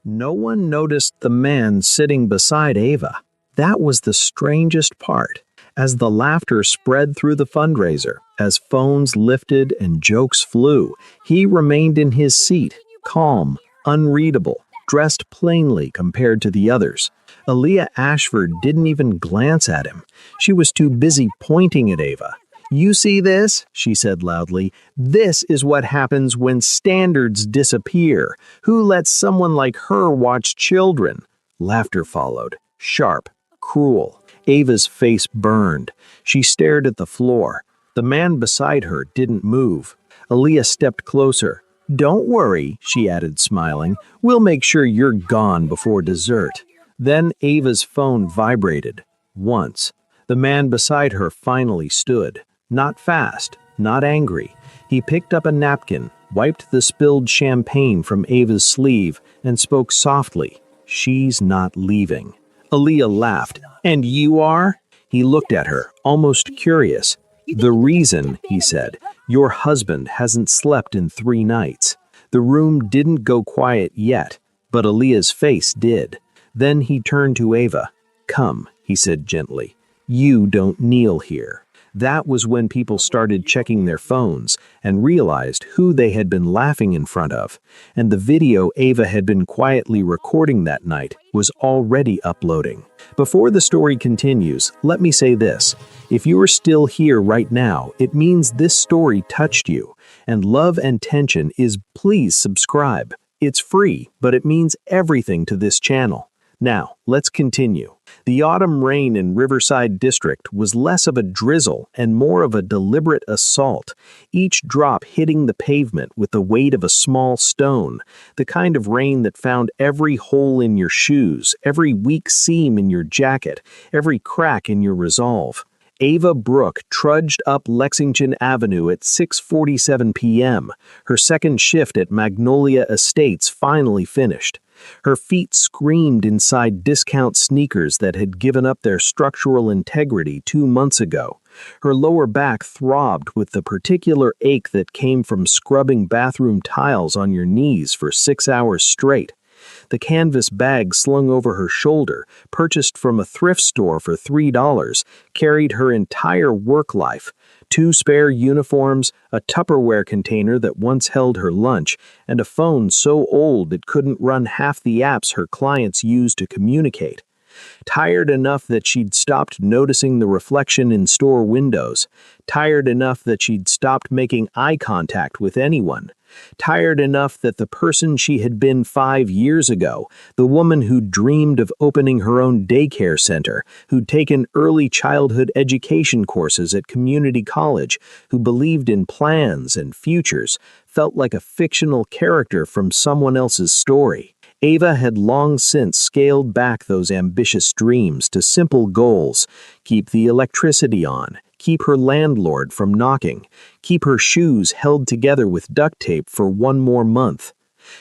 No one noticed the man sitting beside Ava. That was the strangest part. As the laughter spread through the fundraiser, as phones lifted and jokes flew, he remained in his seat, calm, unreadable, dressed plainly compared to the others. Aaliyah Ashford didn't even glance at him. She was too busy pointing at Ava. "You see this?" she said loudly. "This is what happens when standards disappear. Who lets someone like her watch children?" Laughter followed, sharp, cruel. Ava's face burned. She stared at the floor. The man beside her didn't move. Aaliyah stepped closer. "Don't worry," she added, smiling. "We'll make sure you're gone before dessert." Then Ava's phone vibrated. Once. The man beside her finally stood. Not fast, not angry. He picked up a napkin, wiped the spilled champagne from Ava's sleeve, and spoke softly. "She's not leaving." Aaliyah laughed. "And you are?" He looked at her, almost curious. "The reason," he said, "your husband hasn't slept in 3 nights." The room didn't go quiet yet, but Aaliyah's face did. Then he turned to Ava. "Come," he said gently. "You don't kneel here." That was when people started checking their phones and realized who they had been laughing in front of. And the video Ava had been quietly recording that night was already uploading. Before the story continues, let me say this. If you are still here right now, it means this story touched you. And love and tension is please subscribe. It's free, but it means everything to this channel. Now, let's continue. The autumn rain in Riverside District was less of a drizzle and more of a deliberate assault, each drop hitting the pavement with the weight of a small stone, the kind of rain that found every hole in your shoes, every weak seam in your jacket, every crack in your resolve. Ava Brooke trudged up Lexington Avenue at 6:47 p.m., her second shift at Magnolia Estates finally finished. Her feet screamed inside discount sneakers that had given up their structural integrity 2 months ago. Her lower back throbbed with the particular ache that came from scrubbing bathroom tiles on your knees for 6 hours straight. The canvas bag slung over her shoulder, purchased from a thrift store for $3, carried her entire work life. 2 spare uniforms, a Tupperware container that once held her lunch, and a phone so old it couldn't run half the apps her clients used to communicate. Tired enough that she'd stopped noticing the reflection in store windows. Tired enough that she'd stopped making eye contact with anyone. Tired enough that the person she had been 5 years ago, the woman who dreamed of opening her own daycare center, who'd taken early childhood education courses at community college, who believed in plans and futures, felt like a fictional character from someone else's story. Ava had long since scaled back those ambitious dreams to simple goals: keep the electricity on, keep her landlord from knocking, keep her shoes held together with duct tape for 1 more month.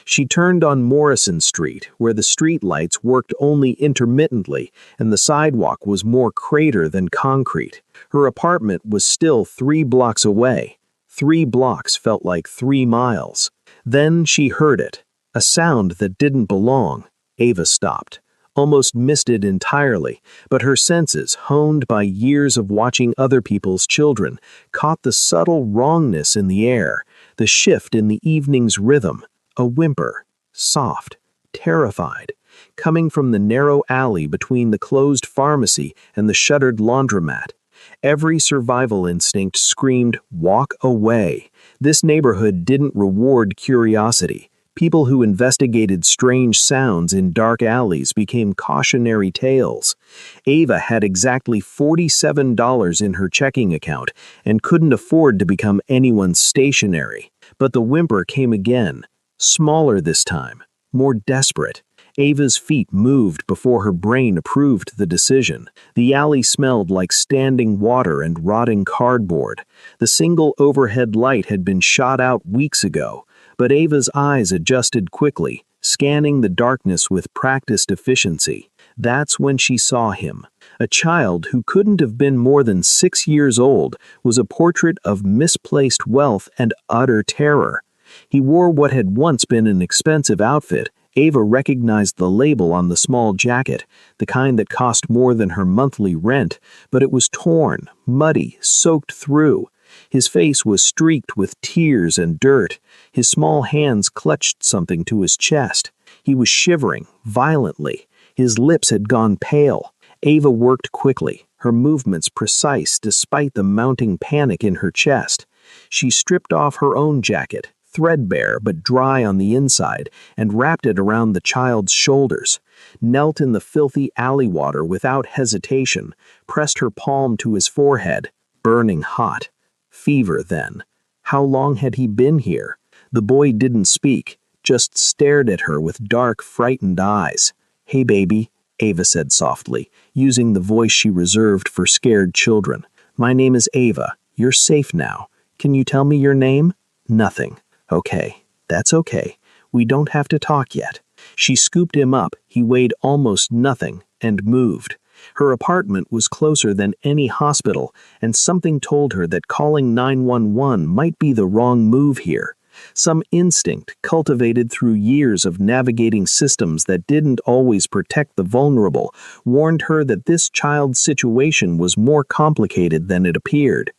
She turned on Morrison Street, where the street lights worked only intermittently and the sidewalk was more crater than concrete. Her apartment was still 3 blocks away. 3 blocks felt like 3 miles. Then she heard it. A sound that didn't belong. Ava stopped. Almost missed it entirely, but her senses, honed by years of watching other people's children, caught the subtle wrongness in the air, the shift in the evening's rhythm, a whimper, soft, terrified, coming from the narrow alley between the closed pharmacy and the shuttered laundromat. Every survival instinct screamed, "Walk away." This neighborhood didn't reward curiosity. People who investigated strange sounds in dark alleys became cautionary tales. Ava had exactly $47 in her checking account and couldn't afford to become anyone's stationary. But the whimper came again, smaller this time, more desperate. Ava's feet moved before her brain approved the decision. The alley smelled like standing water and rotting cardboard. The single overhead light had been shot out weeks ago. But Ava's eyes adjusted quickly, scanning the darkness with practiced efficiency. That's when she saw him. A child who couldn't have been more than 6 years old was a portrait of misplaced wealth and utter terror. He wore what had once been an expensive outfit, Ava recognized the label on the small jacket, the kind that cost more than her monthly rent, but it was torn, muddy, soaked through. His face was streaked with tears and dirt. His small hands clutched something to his chest. He was shivering, violently. His lips had gone pale. Ava worked quickly, her movements precise despite the mounting panic in her chest. She stripped off her own jacket, threadbare but dry on the inside, and wrapped it around the child's shoulders, knelt in the filthy alley water without hesitation, pressed her palm to his forehead, burning hot. Fever, then. How long had he been here? The boy didn't speak, just stared at her with dark, frightened eyes. "Hey, baby," Ava said softly, using the voice she reserved for scared children. "My name is Ava. You're safe now. Can you tell me your name?" "Nothing." "Okay, that's okay. We don't have to talk yet." She scooped him up. He weighed almost nothing, and moved. Her apartment was closer than any hospital, and something told her that calling 911 might be the wrong move here. Some instinct, cultivated through years of navigating systems that didn't always protect the vulnerable, warned her that this child's situation was more complicated than it appeared.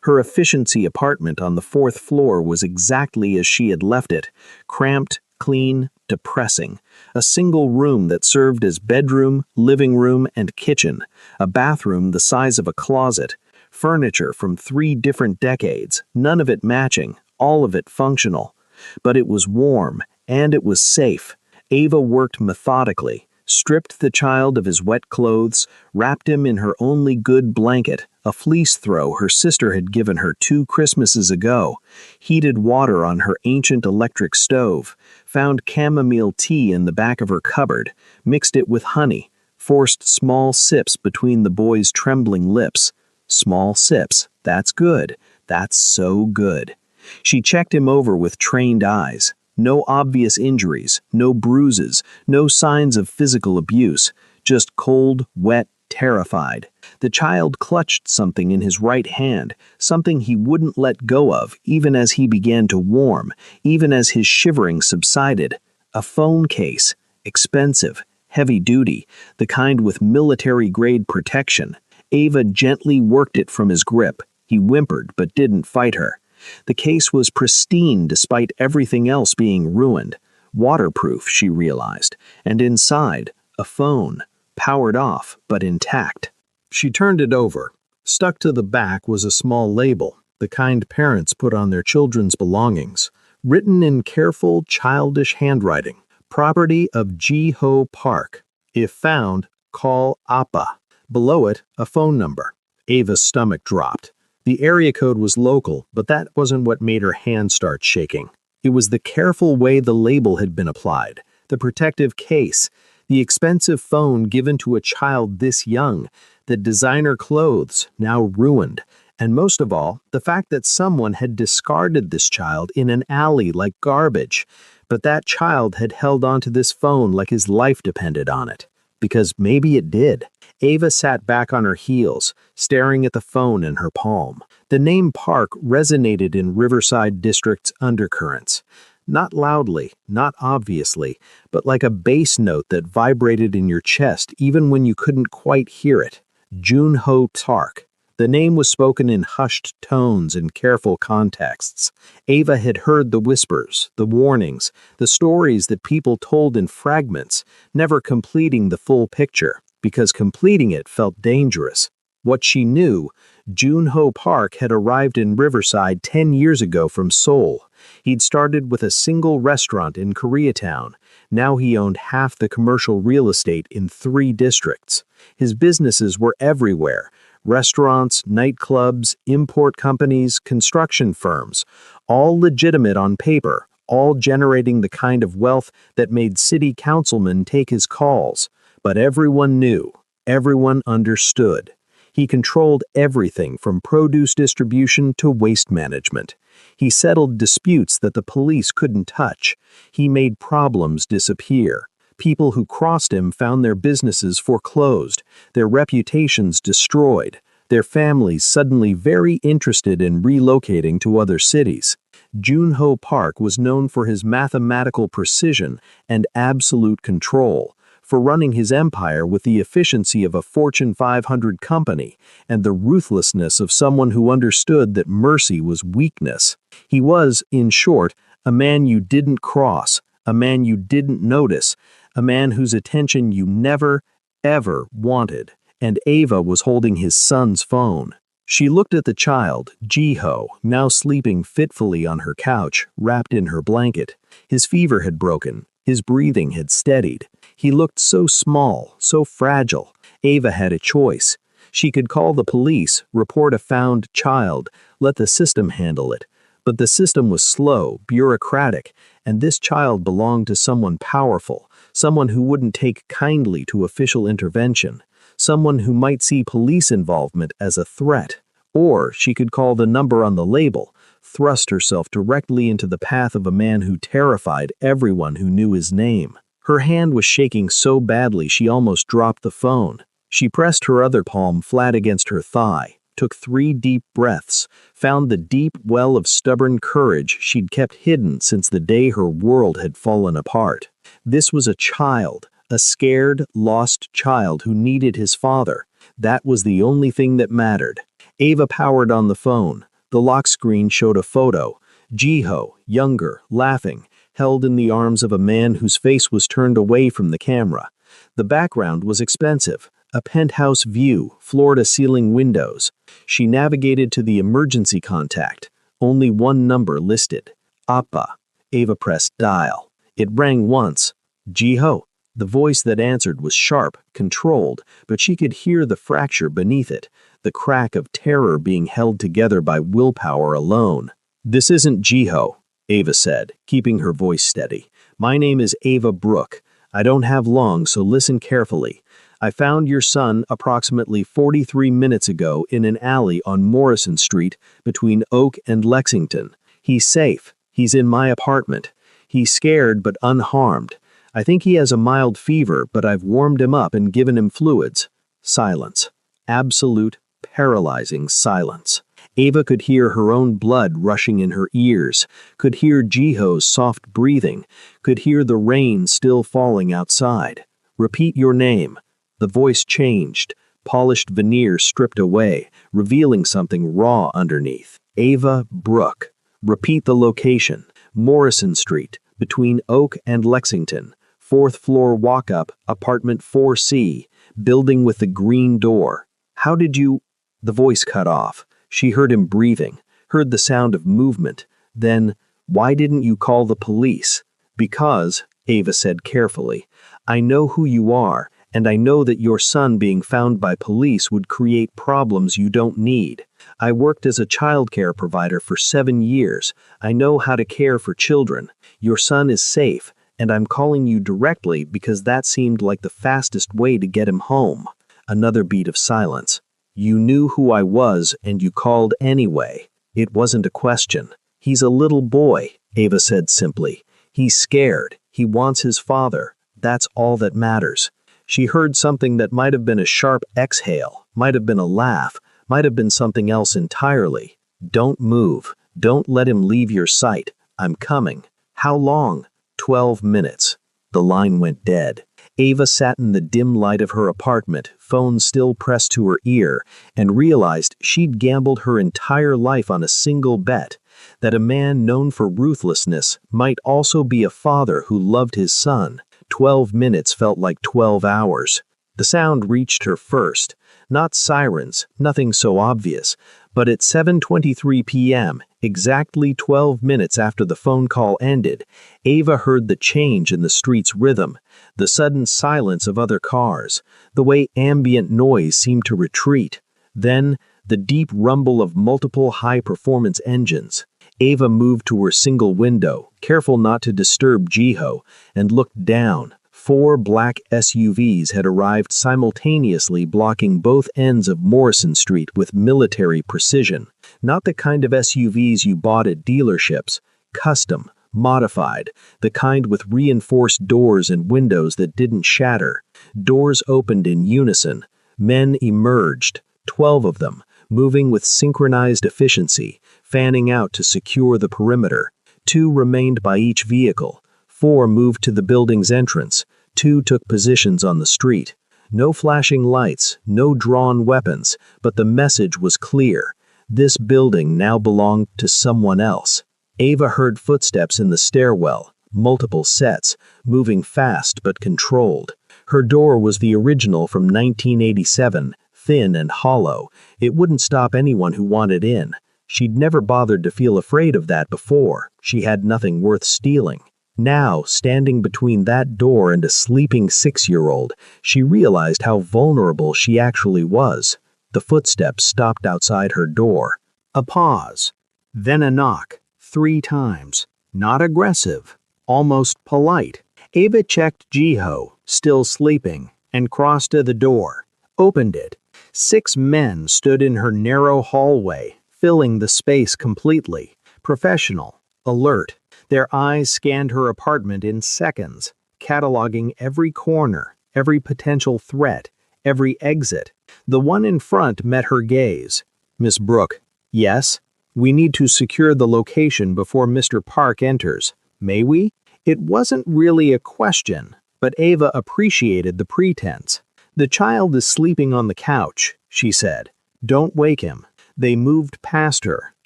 Her efficiency apartment on the 4th floor was exactly as she had left it, cramped, clean, depressing. A single room that served as bedroom, living room, and kitchen, a bathroom the size of a closet, furniture from 3 different decades, none of it matching, all of it functional. But it was warm, and it was safe. Ava worked methodically, stripped the child of his wet clothes, wrapped him in her only good blanket, a fleece throw her sister had given her 2 Christmases ago, heated water on her ancient electric stove, found chamomile tea in the back of her cupboard, mixed it with honey, forced small sips between the boy's trembling lips. Small sips, that's good. That's so good. She checked him over with trained eyes. No obvious injuries, no bruises, no signs of physical abuse, just cold, wet, terrified. The child clutched something in his right hand, something he wouldn't let go of, even as he began to warm, even as his shivering subsided. A phone case, expensive, heavy-duty, the kind with military-grade protection. Ava gently worked it from his grip. He whimpered but didn't fight her. The case was pristine despite everything else being ruined. Waterproof, she realized, and inside, a phone, powered off but intact. She turned it over. Stuck to the back was a small label, the kind parents put on their children's belongings, written in careful, childish handwriting. Property of Ji-Ho Park. If found, call Appa. Below it, a phone number. Ava's stomach dropped. The area code was local, but that wasn't what made her hand start shaking. It was the careful way the label had been applied, the protective case, the expensive phone given to a child this young, the designer clothes now ruined, and most of all, the fact that someone had discarded this child in an alley like garbage, but that child had held onto this phone like his life depended on it. Because maybe it did. Ava sat back on her heels, staring at the phone in her palm. The name Park resonated in Riverside District's undercurrents. Not loudly, not obviously, but like a bass note that vibrated in your chest even when you couldn't quite hear it. Ji-Ho Park. The name was spoken in hushed tones and careful contexts. Ava had heard the whispers, the warnings, the stories that people told in fragments, never completing the full picture, because completing it felt dangerous. What she knew, Ji-Ho Park had arrived in Riverside 10 years ago from Seoul. He'd started with a single restaurant in Koreatown. Now he owned half the commercial real estate in 3 districts. His businesses were everywhere. Restaurants, nightclubs, import companies, construction firms, all legitimate on paper, all generating the kind of wealth that made city councilmen take his calls. But everyone knew, everyone understood. He controlled everything from produce distribution to waste management. He settled disputes that the police couldn't touch. He made problems disappear. People who crossed him found their businesses foreclosed, their reputations destroyed, their families suddenly very interested in relocating to other cities. Junho Park was known for his mathematical precision and absolute control, for running his empire with the efficiency of a Fortune 500 company and the ruthlessness of someone who understood that mercy was weakness. He was, in short, a man you didn't cross, a man you didn't notice, a man whose attention you never, ever wanted. And Ava was holding his son's phone. She looked at the child, Jiho, now sleeping fitfully on her couch, wrapped in her blanket. His fever had broken. His breathing had steadied. He looked so small, so fragile. Ava had a choice. She could call the police, report a found child, let the system handle it. But the system was slow, bureaucratic, and this child belonged to someone powerful, someone who wouldn't take kindly to official intervention, someone who might see police involvement as a threat. Or she could call the number on the label, thrust herself directly into the path of a man who terrified everyone who knew his name. Her hand was shaking so badly she almost dropped the phone. She pressed her other palm flat against her thigh, took 3 deep breaths, found the deep well of stubborn courage she'd kept hidden since the day her world had fallen apart. This was a child, a scared, lost child who needed his father. That was the only thing that mattered. Ava powered on the phone. The lock screen showed a photo. Jiho, younger, laughing, held in the arms of a man whose face was turned away from the camera. The background was expensive. A penthouse view, floor-to-ceiling windows. She navigated to the emergency contact. Only one number listed. Appa. Ava pressed dial. It rang once. Jiho. The voice that answered was sharp, controlled, but she could hear the fracture beneath it, the crack of terror being held together by willpower alone. "This isn't Jiho," Ava said, keeping her voice steady. "My name is Ava Brooke. I don't have long, so listen carefully. I found your son approximately 43 minutes ago in an alley on Morrison Street between Oak and Lexington. He's safe. He's in my apartment. He's scared but unharmed. I think he has a mild fever, but I've warmed him up and given him fluids." Silence. Absolute, paralyzing silence. Ava could hear her own blood rushing in her ears, could hear Jiho's soft breathing, could hear the rain still falling outside. "Repeat your name." The voice changed, polished veneer stripped away, revealing something raw underneath. "Ava Brooke." "Repeat the location." "Morrison Street, between Oak and Lexington. 4th floor walk-up, apartment 4C, building with the green door." "How did you—" The voice cut off. She heard him breathing, heard the sound of movement. Then, "Why didn't you call the police?" "Because," Ava said carefully, "I know who you are, and I know that your son being found by police would create problems you don't need. I worked as a childcare provider for 7 years. I know how to care for children. Your son is safe, and I'm calling you directly because that seemed like the fastest way to get him home." Another beat of silence. "You knew who I was, and you called anyway. It wasn't a question." "He's a little boy," Ava said simply. "He's scared. He wants his father. That's all that matters." She heard something that might have been a sharp exhale, might have been a laugh, might have been something else entirely. "Don't move. Don't let him leave your sight. I'm coming." "How long?" 12 minutes. The line went dead. Ava sat in the dim light of her apartment, phone still pressed to her ear, and realized she'd gambled her entire life on a single bet, that a man known for ruthlessness might also be a father who loved his son. 12 minutes felt like 12 hours. The sound reached her first. Not sirens, nothing so obvious, but at 7:23 p.m., exactly 12 minutes after the phone call ended, Ava heard the change in the street's rhythm, the sudden silence of other cars, the way ambient noise seemed to retreat. Then, the deep rumble of multiple high-performance engines. Ava moved to her single window, careful not to disturb Jiho, and looked down. 4 black SUVs had arrived simultaneously, blocking both ends of Morrison Street with military precision. Not the kind of SUVs you bought at dealerships. Custom, modified, the kind with reinforced doors and windows that didn't shatter. Doors opened in unison. Men emerged, 12 of them, moving with synchronized efficiency, fanning out to secure the perimeter. 2 remained by each vehicle. 4 moved to the building's entrance. 2 took positions on the street. No flashing lights, no drawn weapons, but the message was clear. This building now belonged to someone else. Ava heard footsteps in the stairwell, multiple sets, moving fast but controlled. Her door was the original from 1987, thin and hollow. It wouldn't stop anyone who wanted in. She'd never bothered to feel afraid of that before. She had nothing worth stealing. Now, standing between that door and a sleeping 6-year-old, she realized how vulnerable she actually was. The footsteps stopped outside her door. A pause. Then a knock. 3 times. Not aggressive. Almost polite. Ava checked Jiho, still sleeping, and crossed to the door. Opened it. 6 men stood in her narrow hallway, filling the space completely. Professional. Alert. Their eyes scanned her apartment in seconds, cataloging every corner, every potential threat, every exit. The one in front met her gaze. Miss Brooke. Yes? We need to secure the location before Mr. Park enters. May we? It wasn't really a question, but Ava appreciated the pretense. The child is sleeping on the couch, she said. Don't wake him. They moved past her,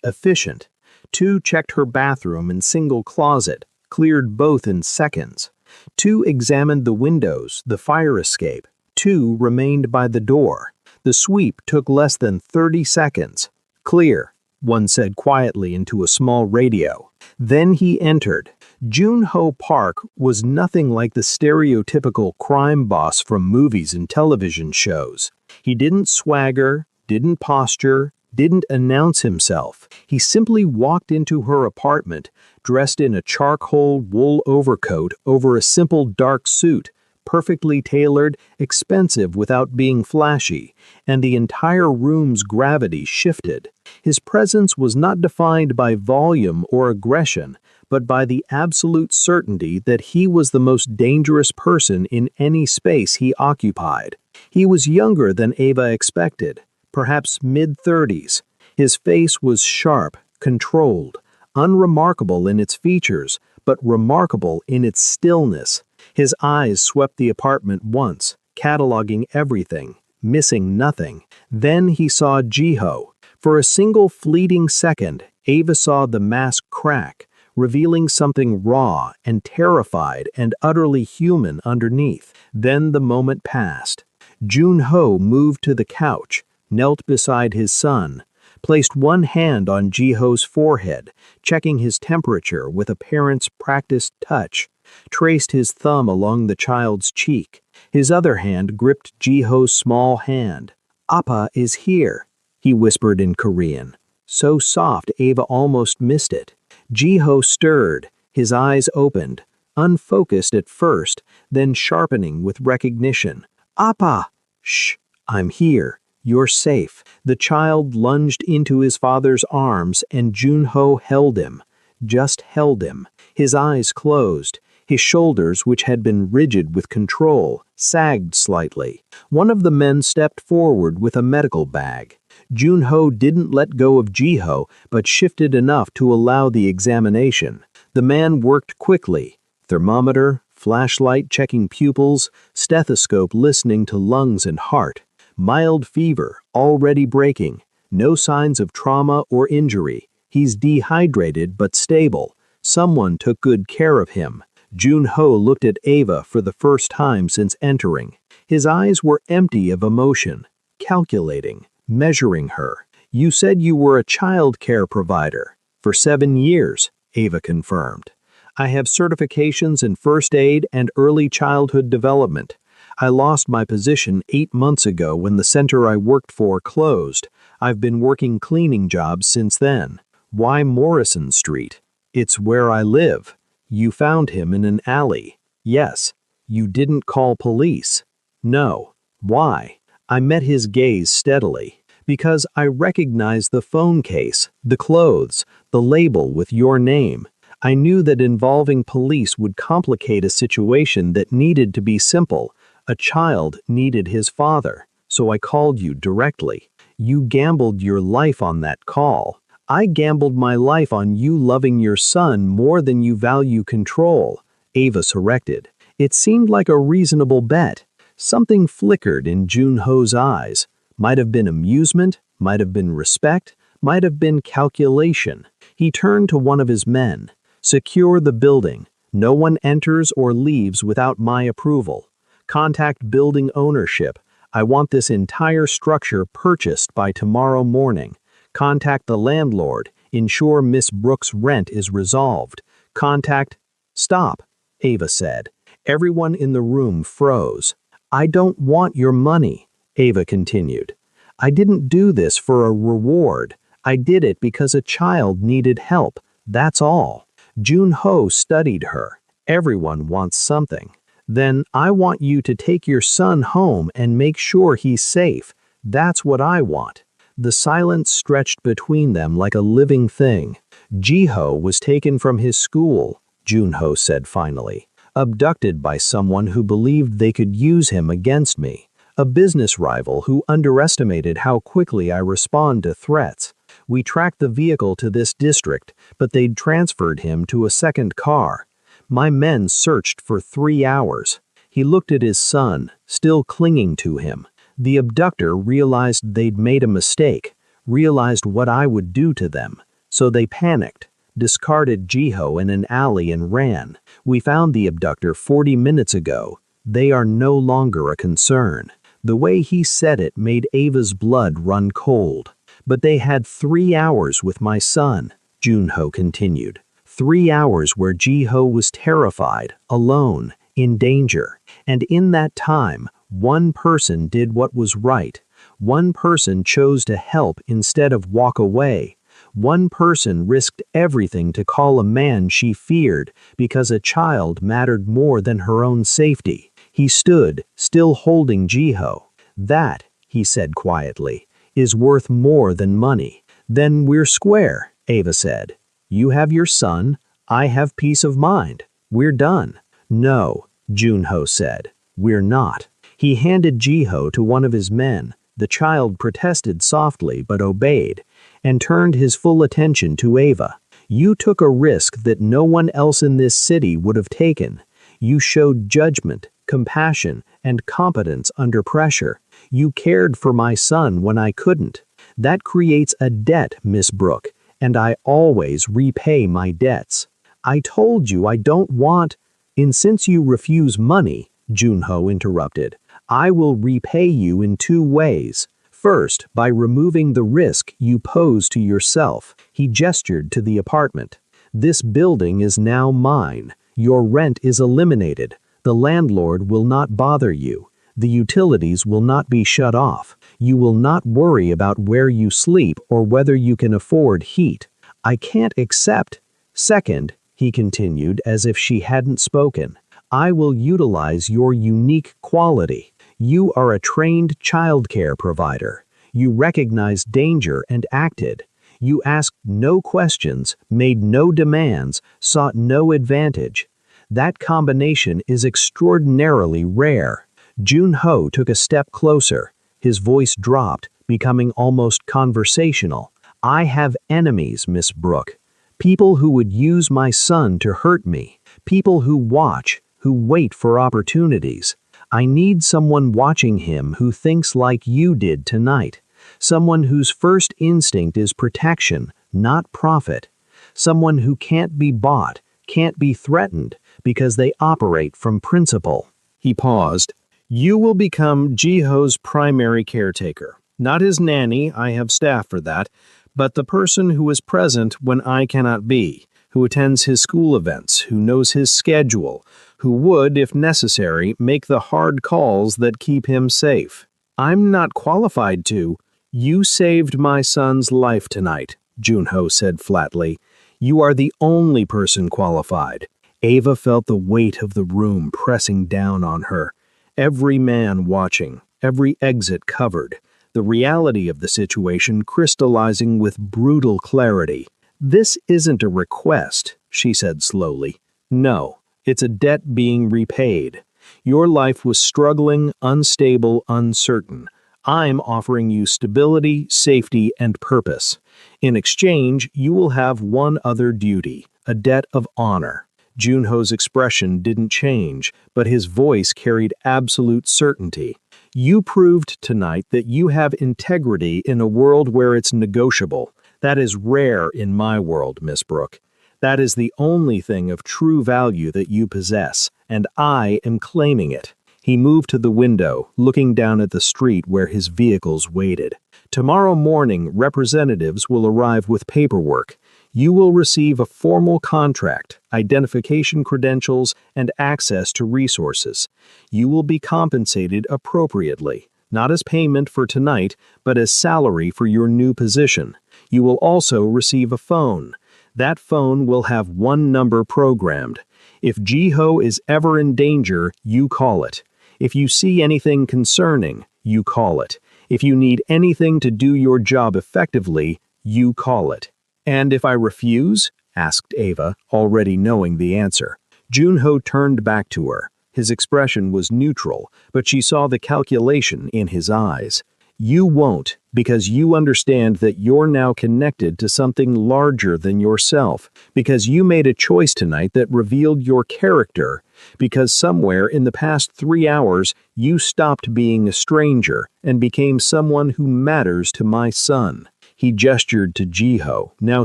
efficient. 2 checked her bathroom and single closet, cleared both in seconds. 2 examined the windows, the fire escape. 2 remained by the door. The sweep took less than 30 seconds. Clear, one said quietly into a small radio. Then he entered. Jun-ho Park was nothing like the stereotypical crime boss from movies and television shows. He didn't swagger, didn't posture, didn't announce himself. He simply walked into her apartment, dressed in a charcoal wool overcoat over a simple dark suit, perfectly tailored, expensive without being flashy, and the entire room's gravity shifted. His presence was not defined by volume or aggression, but by the absolute certainty that he was the most dangerous person in any space he occupied. He was younger than Ava expected, perhaps mid-30s. His face was sharp, controlled, unremarkable in its features, but remarkable in its stillness. His eyes swept the apartment once, cataloging everything, missing nothing. Then he saw Jiho. For a single fleeting second, Ava saw the mask crack, revealing something raw and terrified and utterly human underneath. Then the moment passed. Jun-ho moved to the couch, knelt beside his son, placed one hand on Jiho's forehead, checking his temperature with a parent's practiced touch, traced his thumb along the child's cheek. His other hand gripped Jiho's small hand. "Appa is here," he whispered in Korean. So soft Ava almost missed it. Jiho stirred, his eyes opened, unfocused at first, then sharpening with recognition. "Appa!" "Shh, I'm here. You're safe." The child lunged into his father's arms and Jun-ho held him, just held him. His eyes closed. His shoulders, which had been rigid with control, sagged slightly. One of the men stepped forward with a medical bag. Jun-ho didn't let go of Jiho, but shifted enough to allow the examination. The man worked quickly. Thermometer, flashlight checking pupils, stethoscope listening to lungs and heart. Mild fever, already breaking. No signs of trauma or injury. He's dehydrated but stable. Someone took good care of him. Jun-ho looked at Ava for the first time since entering. His eyes were empty of emotion, calculating, measuring her. "You said you were a child care provider." "For 7 years," Ava confirmed. "I have certifications in first aid and early childhood development. I lost my position 8 months ago when the center I worked for closed. I've been working cleaning jobs since then." "Why Morrison Street?" "It's where I live." "You found him in an alley." "Yes." "You didn't call police." "No." "Why?" I met his gaze steadily. "Because I recognized the phone case, the clothes, the label with your name. I knew that involving police would complicate a situation that needed to be simple. A child needed his father, so I called you directly. You gambled your life on that call. I gambled my life on you loving your son more than you value control, Ava corrected. It seemed like a reasonable bet. Something flickered in Junho's eyes. Might have been amusement, might have been respect, might have been calculation. He turned to one of his men. Secure the building. No one enters or leaves without my approval. Contact building ownership. I want this entire structure purchased by tomorrow morning. Contact the landlord. Ensure Miss Brooks' rent is resolved. Contact... Stop, Ava said. Everyone in the room froze. I don't want your money, Ava continued. I didn't do this for a reward. I did it because a child needed help. That's all. Junho studied her. Everyone wants something. Then I want you to take your son home and make sure he's safe. That's what I want. The silence stretched between them like a living thing. Jiho was taken from his school, Junho said finally. Abducted by someone who believed they could use him against me. A business rival who underestimated how quickly I respond to threats. We tracked the vehicle to this district, but they'd transferred him to a second car. My men searched for 3 hours. He looked at his son, still clinging to him. The abductor realized they'd made a mistake, realized what I would do to them. So they panicked, discarded Jiho in an alley and ran. We found the abductor 40 minutes ago. They are no longer a concern. The way he said it made Ava's blood run cold. But they had 3 hours with my son, Junho continued. 3 hours where Jiho was terrified, alone, in danger. And in that time, one person did what was right. One person chose to help instead of walk away. One person risked everything to call a man she feared because a child mattered more than her own safety. He stood, still holding Jiho. That, he said quietly, is worth more than money. Then we're square, Ava said. You have your son, I have peace of mind. We're done. No, Junho said. We're not. He handed Jiho to one of his men. The child protested softly but obeyed, and turned his full attention to Ava. You took a risk that no one else in this city would have taken. You showed judgment, compassion, and competence under pressure. You cared for my son when I couldn't. That creates a debt, Miss Brooke, and I always repay my debts. I told you I don't want... And since you refuse money, Junho interrupted, I will repay you in 2 ways. First, by removing the risk you pose to yourself. He gestured to the apartment. This building is now mine. Your rent is eliminated. The landlord will not bother you. The utilities will not be shut off. You will not worry about where you sleep or whether you can afford heat. I can't accept. Second, he continued as if she hadn't spoken, I will utilize your unique quality. You are a trained childcare provider. You recognized danger and acted. You asked no questions, made no demands, sought no advantage. That combination is extraordinarily rare. Junho took a step closer. His voice dropped, becoming almost conversational. I have enemies, Miss Brooke. People who would use my son to hurt me. People who watch, who wait for opportunities. I need someone watching him who thinks like you did tonight. Someone whose first instinct is protection, not profit. Someone who can't be bought, can't be threatened, because they operate from principle. He paused. You will become Jiho's primary caretaker. Not his nanny, I have staff for that, but the person who is present when I cannot be, who attends his school events, who knows his schedule, who would, if necessary, make the hard calls that keep him safe. I'm not qualified to. You saved my son's life tonight, Junho said flatly. You are the only person qualified. Ava felt the weight of the room pressing down on her. Every man watching, every exit covered, the reality of the situation crystallizing with brutal clarity. This isn't a request, she said slowly. No, it's a debt being repaid. Your life was struggling, unstable, uncertain. I'm offering you stability, safety, and purpose. In exchange, you will have one other duty, a debt of honor. Junho's expression didn't change, but his voice carried absolute certainty. You proved tonight that you have integrity in a world where it's negotiable. That is rare in my world, Miss Brooke. That is the only thing of true value that you possess, and I am claiming it. He moved to the window, looking down at the street where his vehicles waited. Tomorrow morning, representatives will arrive with paperwork. You will receive a formal contract, identification credentials, and access to resources. You will be compensated appropriately, not as payment for tonight, but as salary for your new position. You will also receive a phone. That phone will have one number programmed. If Jiho is ever in danger, you call it. If you see anything concerning, you call it. If you need anything to do your job effectively, you call it. And if I refuse? Asked Ava, already knowing the answer. Junho turned back to her. His expression was neutral, but she saw the calculation in his eyes. You won't, because you understand that you're now connected to something larger than yourself, because you made a choice tonight that revealed your character, because somewhere in the past 3 hours you stopped being a stranger and became someone who matters to my son. He gestured to Jiho, now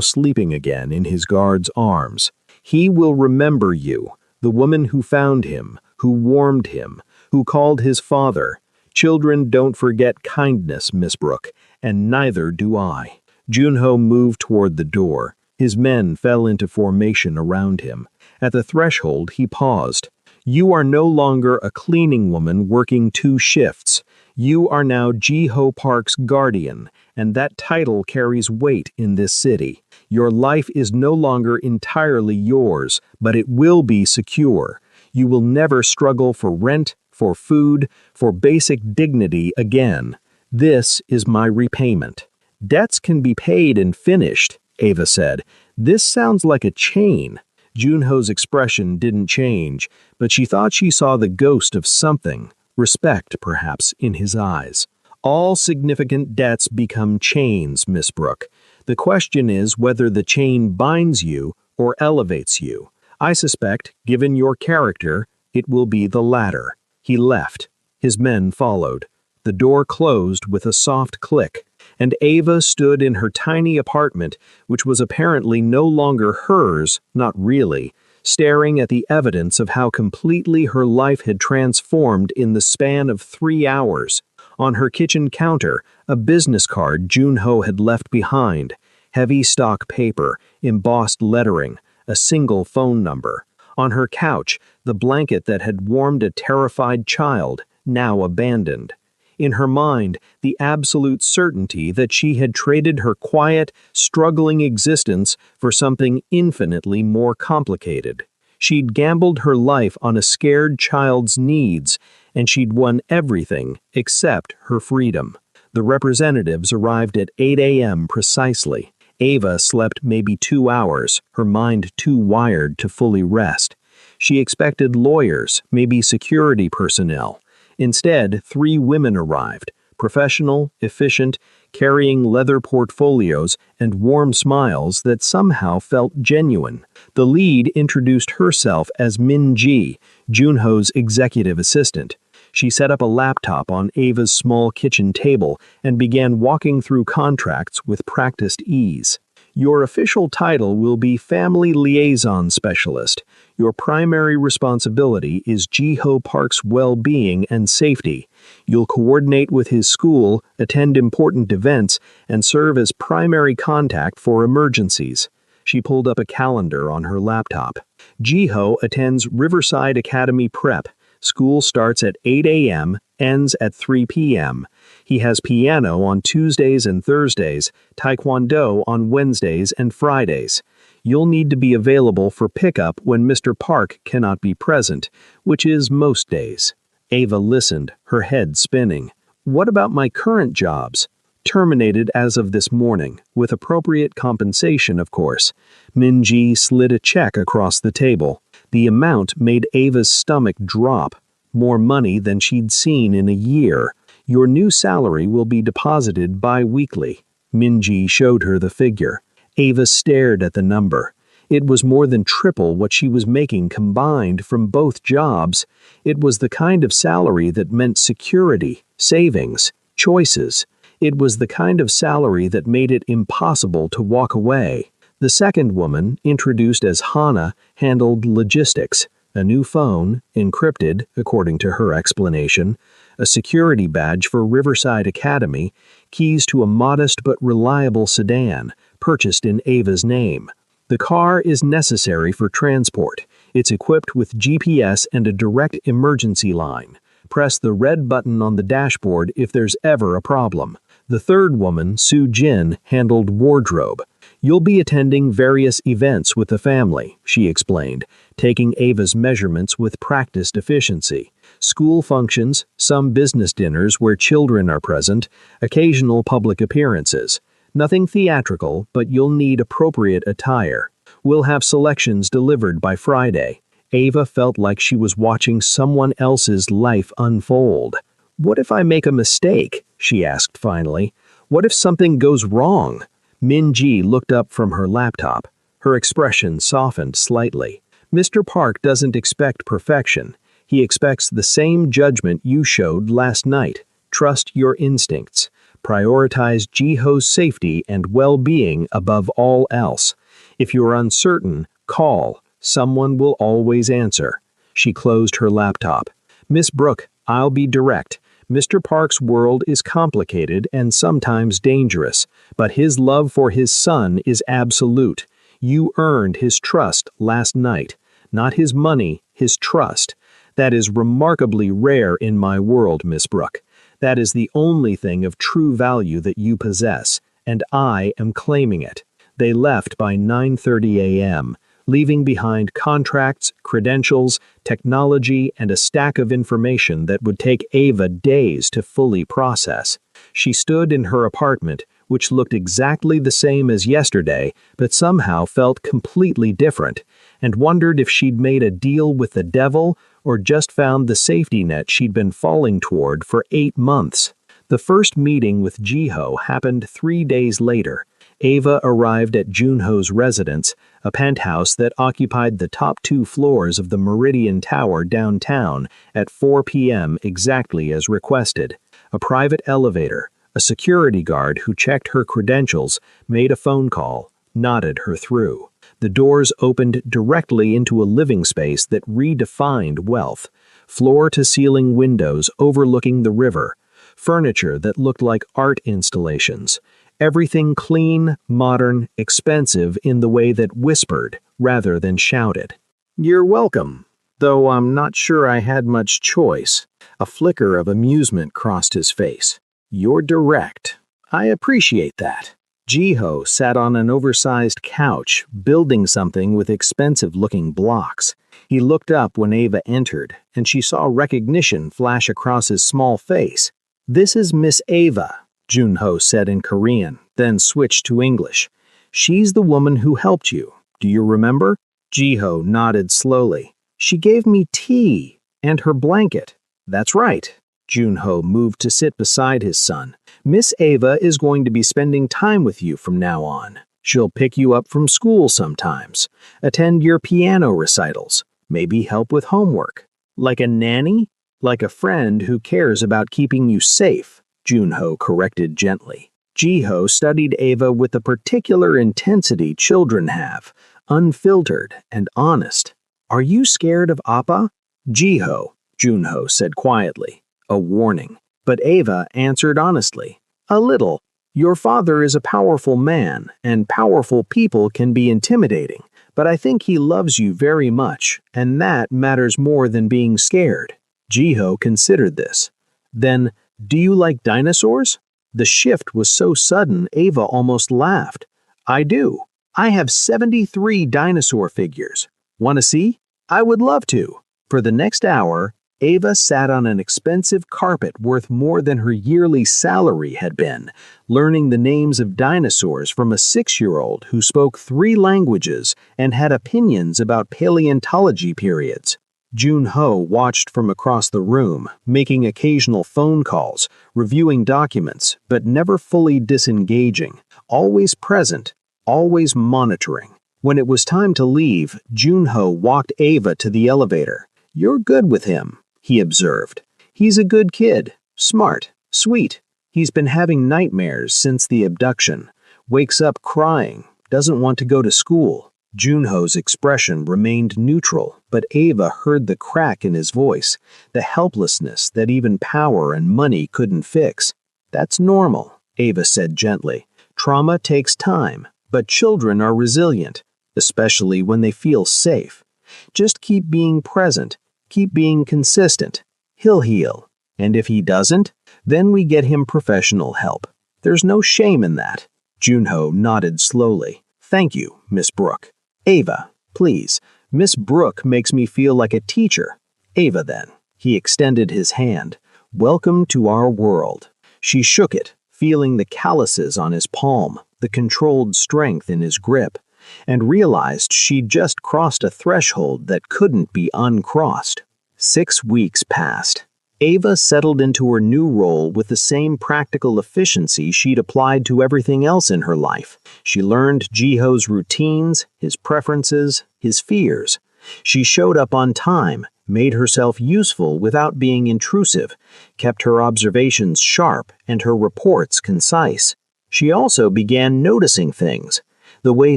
sleeping again in his guard's arms. He will remember you, the woman who found him, who warmed him, who called his father. Children don't forget kindness, Miss Brooke, and neither do I. Junho moved toward the door. His men fell into formation around him. At the threshold, he paused. You are no longer a cleaning woman working 2 shifts. You are now Jiho Park's guardian, and that title carries weight in this city. Your life is no longer entirely yours, but it will be secure. You will never struggle for rent, for food, for basic dignity again. This is my repayment. Debts can be paid and finished, Ava said. This sounds like a chain. Junho's expression didn't change, but she thought she saw the ghost of something, respect perhaps, in his eyes. All significant debts become chains, Miss Brooke. The question is whether the chain binds you or elevates you. I suspect, given your character, it will be the latter. He left. His men followed. The door closed with a soft click, and Ava stood in her tiny apartment, which was apparently no longer hers, not really, staring at the evidence of how completely her life had transformed in the span of 3 hours. On her kitchen counter, a business card Junho had left behind, heavy stock paper, embossed lettering, a single phone number. On her couch, the blanket that had warmed a terrified child, now abandoned. In her mind, the absolute certainty that she had traded her quiet, struggling existence for something infinitely more complicated. She'd gambled her life on a scared child's needs, and she'd won everything except her freedom. The representatives arrived at 8 a.m. precisely. Ava slept maybe 2 hours, her mind too wired to fully rest. She expected lawyers, maybe security personnel. Instead, 3 women arrived, professional, efficient, carrying leather portfolios and warm smiles that somehow felt genuine. The lead introduced herself as Min Ji, Junho's executive assistant. She set up a laptop on Ava's small kitchen table and began walking through contracts with practiced ease. Your official title will be Family Liaison Specialist. Your primary responsibility is Jiho Park's well-being and safety. You'll coordinate with his school, attend important events, and serve as primary contact for emergencies. She pulled up a calendar on her laptop. Jiho attends Riverside Academy Prep. School starts at 8 a.m., ends at 3 p.m. He has piano on Tuesdays and Thursdays, taekwondo on Wednesdays and Fridays. You'll need to be available for pickup when Mr. Park cannot be present, which is most days. Ava listened, her head spinning. What about my current jobs? Terminated as of this morning, with appropriate compensation, of course. Minji slid a check across the table. The amount made Ava's stomach drop. More money than she'd seen in a year. Your new salary will be deposited bi-weekly. Minji showed her the figure. Ava stared at the number. It was more than triple what she was making combined from both jobs. It was the kind of salary that meant security, savings, choices. It was the kind of salary that made it impossible to walk away. The second woman, introduced as Hana, handled logistics. A new phone, encrypted, according to her explanation, a security badge for Riverside Academy, keys to a modest but reliable sedan, purchased in Ava's name. The car is necessary for transport. It's equipped with GPS and a direct emergency line. Press the red button on the dashboard if there's ever a problem. The third woman, Sue Jin, handled wardrobe. You'll be attending various events with the family, she explained, taking Ava's measurements with practiced efficiency. School functions, some business dinners where children are present, occasional public appearances. Nothing theatrical, but you'll need appropriate attire. We'll have selections delivered by Friday. Ava felt like she was watching someone else's life unfold. What if I make a mistake? She asked finally. What if something goes wrong? Minji looked up from her laptop. Her expression softened slightly. Mr. Park doesn't expect perfection. He expects the same judgment you showed last night. Trust your instincts. Prioritize Jiho's safety and well-being above all else. If you're uncertain, call. Someone will always answer. She closed her laptop. Miss Brooke, I'll be direct. Mr. Park's world is complicated and sometimes dangerous, but his love for his son is absolute. You earned his trust last night. Not his money, his trust. That is remarkably rare in my world, Miss Brooke. That is the only thing of true value that you possess, and I am claiming it. They left by 9:30 a.m., leaving behind contracts, credentials, technology, and a stack of information that would take Ava days to fully process. She stood in her apartment, which looked exactly the same as yesterday, but somehow felt completely different, and wondered if she'd made a deal with the devil or just found the safety net she'd been falling toward for 8 months. The first meeting with Jiho happened 3 days later. Ava arrived at Junho's residence, a penthouse that occupied the top 2 floors of the Meridian Tower downtown, at 4 p.m. exactly as requested. A private elevator, a security guard who checked her credentials, made a phone call, nodded her through. The doors opened directly into a living space that redefined wealth. Floor-to-ceiling windows overlooking the river. Furniture that looked like art installations. Everything clean, modern, expensive in the way that whispered rather than shouted. You're welcome, though I'm not sure I had much choice. A flicker of amusement crossed his face. You're direct. I appreciate that. Jiho sat on an oversized couch, building something with expensive-looking blocks. He looked up when Ava entered, and she saw recognition flash across his small face. This is Miss Ava, Junho said in Korean, then switched to English. She's the woman who helped you. Do you remember? Jiho nodded slowly. She gave me tea and her blanket. That's right. Junho moved to sit beside his son. Miss Ava is going to be spending time with you from now on. She'll pick you up from school sometimes, attend your piano recitals, maybe help with homework. Like a nanny? Like a friend who cares about keeping you safe, Junho corrected gently. Jiho studied Ava with the particular intensity children have, unfiltered and honest. Are you scared of Appa? Jiho, Junho said quietly, a warning. But Ava answered honestly, a little. Your father is a powerful man, and powerful people can be intimidating, but I think he loves you very much, and that matters more than being scared. Jiho considered this. Then, do you like dinosaurs? The shift was so sudden, Ava almost laughed. I do. I have 73 dinosaur figures. Want to see? I would love to. For the next hour, Ava sat on an expensive carpet worth more than her yearly salary had been, learning the names of dinosaurs from a 6-year-old who spoke 3 languages and had opinions about paleontology periods. Jun-ho watched from across the room, making occasional phone calls, reviewing documents, but never fully disengaging, always present, always monitoring. When it was time to leave, Jun-ho walked Ava to the elevator. "You're good with him," he observed. "He's a good kid, smart, sweet. He's been having nightmares since the abduction. Wakes up crying, doesn't want to go to school." Junho's expression remained neutral, but Ava heard the crack in his voice, the helplessness that even power and money couldn't fix. "That's normal," Ava said gently. "Trauma takes time, but children are resilient, especially when they feel safe. Just keep being present, keep being consistent. He'll heal. And if he doesn't, then we get him professional help. There's no shame in that." Junho nodded slowly. "Thank you, Miss Brooke." "Ava, please. Miss Brooke makes me feel like a teacher." "Ava, then." He extended his hand. "Welcome to our world." She shook it, feeling the calluses on his palm, the controlled strength in his grip, and realized she'd just crossed a threshold that couldn't be uncrossed. 6 weeks passed. Ava settled into her new role with the same practical efficiency she'd applied to everything else in her life. She learned Jiho's routines, his preferences, his fears. She showed up on time, made herself useful without being intrusive, kept her observations sharp and her reports concise. She also began noticing things, the way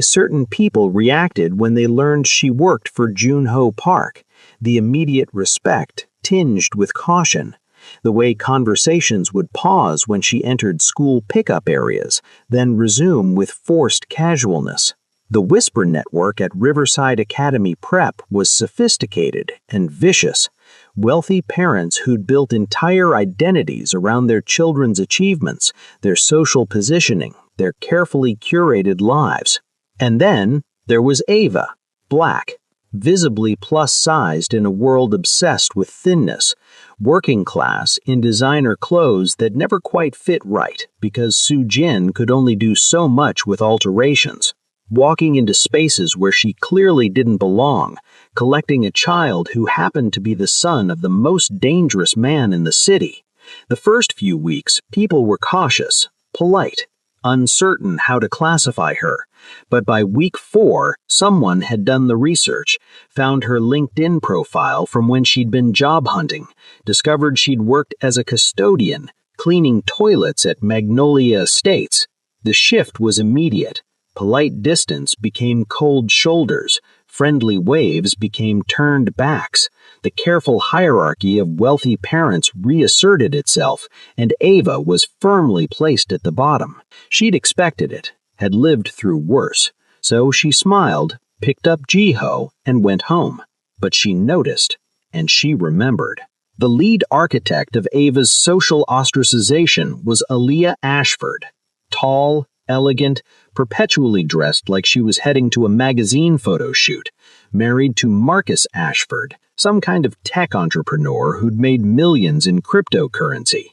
certain people reacted when they learned she worked for Jun-ho Park, the immediate respect tinged with caution, the way conversations would pause when she entered school pickup areas, then resume with forced casualness. The whisper network at Riverside Academy Prep was sophisticated and vicious. Wealthy parents who'd built entire identities around their children's achievements, their social positioning, their carefully curated lives. And then there was Ava, black, visibly plus-sized in a world obsessed with thinness, working class in designer clothes that never quite fit right because Soo-jin could only do so much with alterations, walking into spaces where she clearly didn't belong, collecting a child who happened to be the son of the most dangerous man in the city. The first few weeks, people were cautious, polite, uncertain how to classify her, but by week 4, someone had done the research, found her LinkedIn profile from when she'd been job hunting, discovered she'd worked as a custodian, cleaning toilets at Magnolia Estates. The shift was immediate. Polite distance became cold shoulders, friendly waves became turned backs. The careful hierarchy of wealthy parents reasserted itself, and Ava was firmly placed at the bottom. She'd expected it, had lived through worse, so she smiled, picked up Jiho, and went home. But she noticed, and she remembered. The lead architect of Ava's social ostracization was Aaliyah Ashford. Tall, elegant, perpetually dressed like she was heading to a magazine photo shoot, married to Marcus Ashford, some kind of tech entrepreneur who'd made millions in cryptocurrency,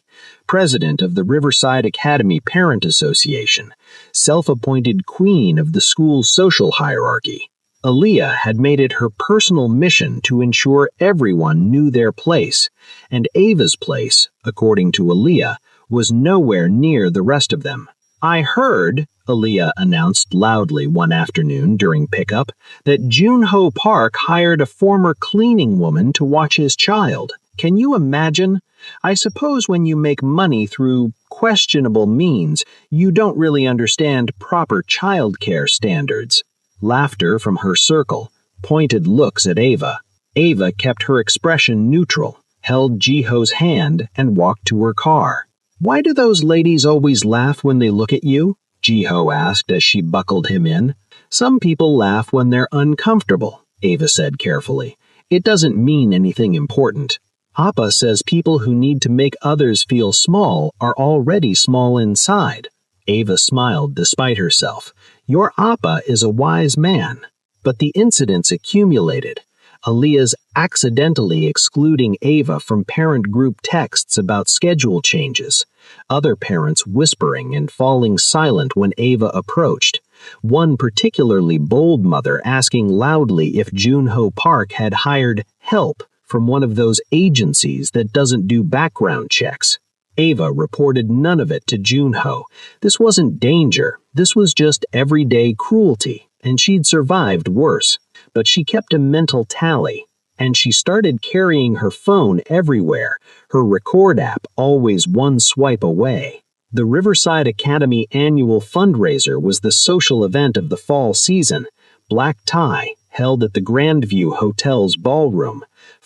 president of the Riverside Academy Parent Association, self-appointed queen of the school's social hierarchy. Aaliyah had made it her personal mission to ensure everyone knew their place, and Ava's place, according to Aaliyah, was nowhere near the rest of them. "I heard," Aaliyah announced loudly one afternoon during pickup, "that Jun-ho Park hired a former cleaning woman to watch his child. Can you imagine? I suppose when you make money through questionable means, you don't really understand proper childcare standards." Laughter from her circle, pointed looks at Ava. Ava kept her expression neutral, held Jiho's hand, and walked to her car. "Why do those ladies always laugh when they look at you?" Jiho asked as she buckled him in. "Some people laugh when they're uncomfortable," Ava said carefully. "It doesn't mean anything important. Appa says people who need to make others feel small are already small inside." Ava smiled despite herself. "Your Appa is a wise man." But the incidents accumulated. Aaliyah's accidentally excluding Ava from parent group texts about schedule changes, other parents whispering and falling silent when Ava approached, one particularly bold mother asking loudly if Jun-ho Park had hired help from one of those agencies that doesn't do background checks. Ava reported none of it to Junho. This wasn't danger, this was just everyday cruelty, and she'd survived worse. But she kept a mental tally, and she started carrying her phone everywhere, her record app always one swipe away. The Riverside Academy annual fundraiser was the social event of the fall season. Black tie, held at the Grandview Hotel's ballroom.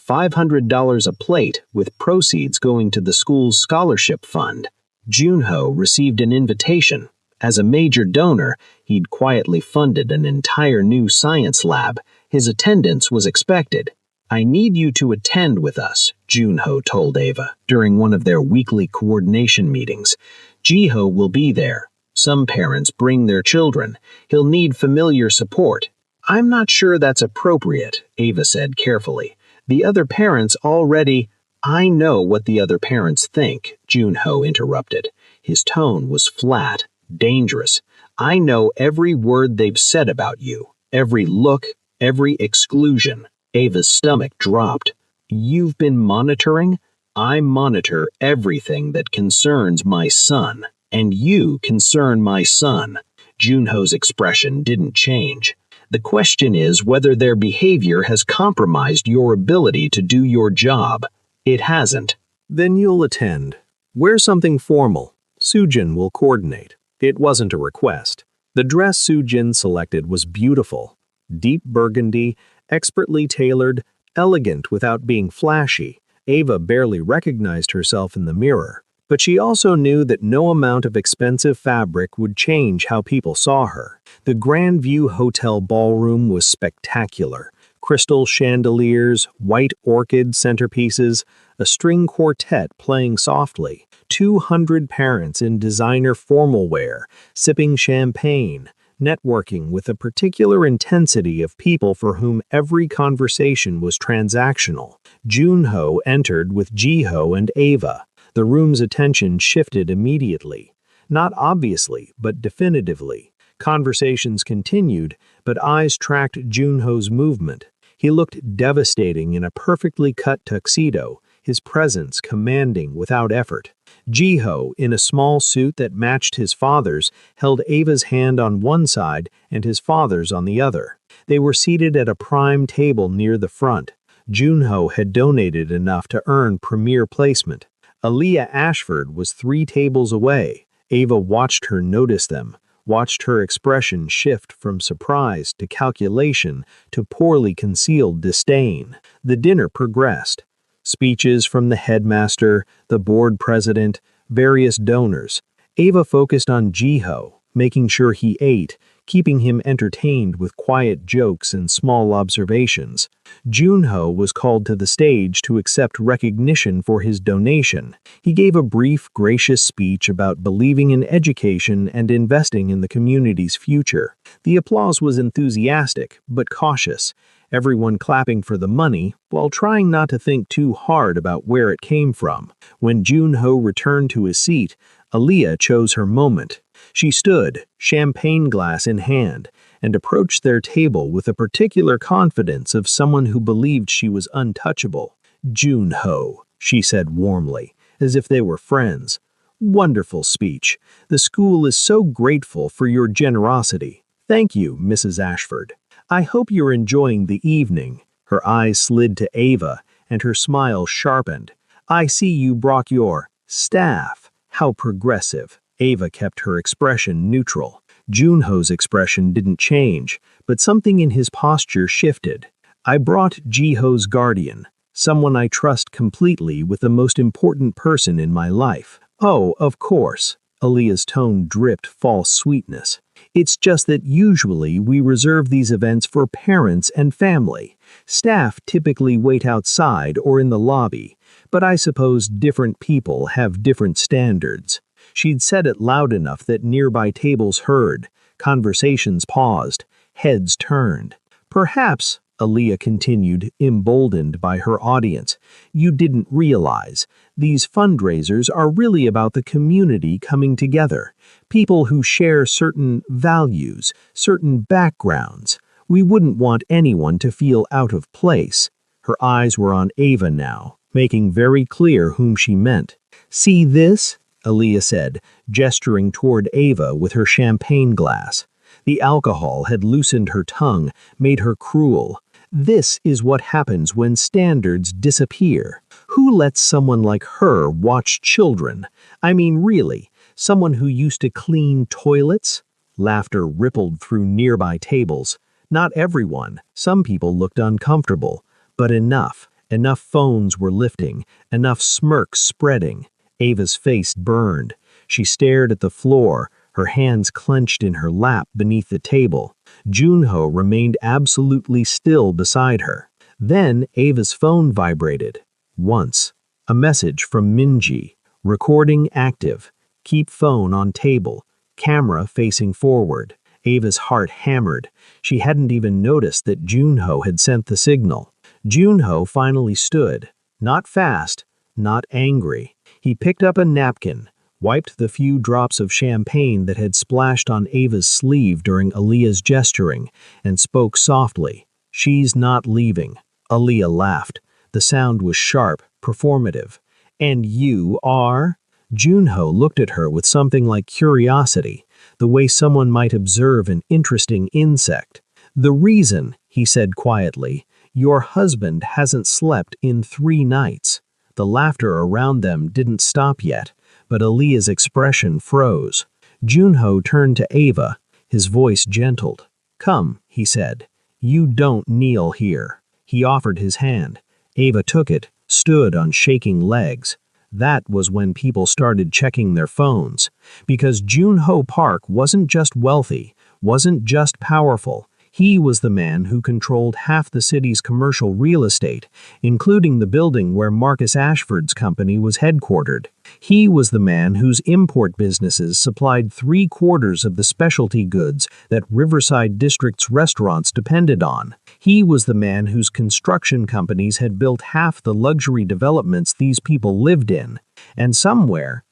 $500 a plate, with proceeds going to the school's scholarship fund. Junho received an invitation. As a major donor, he'd quietly funded an entire new science lab. His attendance was expected. "I need you to attend with us," Junho told Ava during one of their weekly coordination meetings. "Jiho will be there. Some parents bring their children. He'll need familiar support." "I'm not sure that's appropriate," Ava said carefully. "The other parents already—" "I know what the other parents think," Junho interrupted. His tone was flat, dangerous. "I know every word they've said about you, every look, every exclusion." Ava's stomach dropped. "You've been monitoring? I monitor everything that concerns my son, and you concern my son." Junho's expression didn't change. "The question is whether their behavior has compromised your ability to do your job. It hasn't." "Then you'll attend. Wear something formal. Sujin will coordinate." It wasn't a request. The dress Sujin selected was beautiful. Deep burgundy, expertly tailored, elegant without being flashy. Ava barely recognized herself in the mirror, but she also knew that no amount of expensive fabric would change how people saw her. The Grandview Hotel ballroom was spectacular. Crystal chandeliers, white orchid centerpieces, a string quartet playing softly, 200 parents in designer formal wear, sipping champagne, networking with a particular intensity of people for whom every conversation was transactional. Junho entered with Jiho and Ava. The room's attention shifted immediately. Not obviously, but definitively. Conversations continued, but eyes tracked Junho's movement. He looked devastating in a perfectly cut tuxedo, his presence commanding without effort. Jiho, in a small suit that matched his father's, held Ava's hand on one side and his father's on the other. They were seated at a prime table near the front. Junho had donated enough to earn premier placement. Aaliyah Ashford was 3 tables away. Ava watched her notice them, watched her expression shift from surprise to calculation to poorly concealed disdain. The dinner progressed. Speeches from the headmaster, the board president, various donors. Ava focused on Jiho, making sure he ate, keeping him entertained with quiet jokes and small observations. Junho was called to the stage to accept recognition for his donation. He gave a brief, gracious speech about believing in education and investing in the community's future. The applause was enthusiastic, but cautious, everyone clapping for the money while trying not to think too hard about where it came from. When Junho returned to his seat, Aaliyah chose her moment. She stood, champagne glass in hand, and approached their table with a particular confidence of someone who believed she was untouchable. "Junho," she said warmly, as if they were friends. "Wonderful speech. The school is so grateful for your generosity. Thank you, Mrs. Ashford. I hope you're enjoying the evening." Her eyes slid to Ava, and her smile sharpened. "I see you brought your staff. How progressive." Ava kept her expression neutral. Junho's expression didn't change, but something in his posture shifted. "I brought Jiho's guardian, someone I trust completely with the most important person in my life." "Oh, of course." Aaliyah's tone dripped false sweetness. "It's just that usually we reserve these events for parents and family. Staff typically wait outside or in the lobby, but I suppose different people have different standards." She'd said it loud enough that nearby tables heard. Conversations paused. Heads turned. "Perhaps," Aaliyah continued, emboldened by her audience, "you didn't realize. These fundraisers are really about the community coming together. People who share certain values, certain backgrounds. We wouldn't want anyone to feel out of place." Her eyes were on Ava now, making very clear whom she meant. "See this?" Aaliyah said, gesturing toward Ava with her champagne glass. The alcohol had loosened her tongue, made her cruel. "This is what happens when standards disappear. Who lets someone like her watch children? I mean, really, someone who used to clean toilets?" Laughter rippled through nearby tables. Not everyone. Some people looked uncomfortable. But enough. Enough phones were lifting. Enough smirks spreading. Ava's face burned. She stared at the floor, her hands clenched in her lap beneath the table. Junho remained absolutely still beside her. Then Ava's phone vibrated. Once. A message from Minji. "Recording active. Keep phone on table. Camera facing forward." Ava's heart hammered. She hadn't even noticed that Junho had sent the signal. Junho finally stood. Not fast, not angry. He picked up a napkin, wiped the few drops of champagne that had splashed on Ava's sleeve during Aaliyah's gesturing, and spoke softly. "She's not leaving." Aaliyah laughed. The sound was sharp, performative. "And you are?" Junho looked at her with something like curiosity, the way someone might observe an interesting insect. "The reason," he said quietly, "your husband hasn't slept in 3 nights." The laughter around them didn't stop yet, but Aaliyah's expression froze. Junho turned to Ava, his voice gentled. "Come," he said. "You don't kneel here." He offered his hand. Ava took it, stood on shaking legs. That was when people started checking their phones. Because Junho Park wasn't just wealthy, wasn't just powerful. He was the man who controlled half the city's commercial real estate, including the building where Marcus Ashford's company was headquartered. He was the man whose import businesses supplied 3/4 of the specialty goods that Riverside District's restaurants depended on. He was the man whose construction companies had built half the luxury developments these people lived in. And somewhere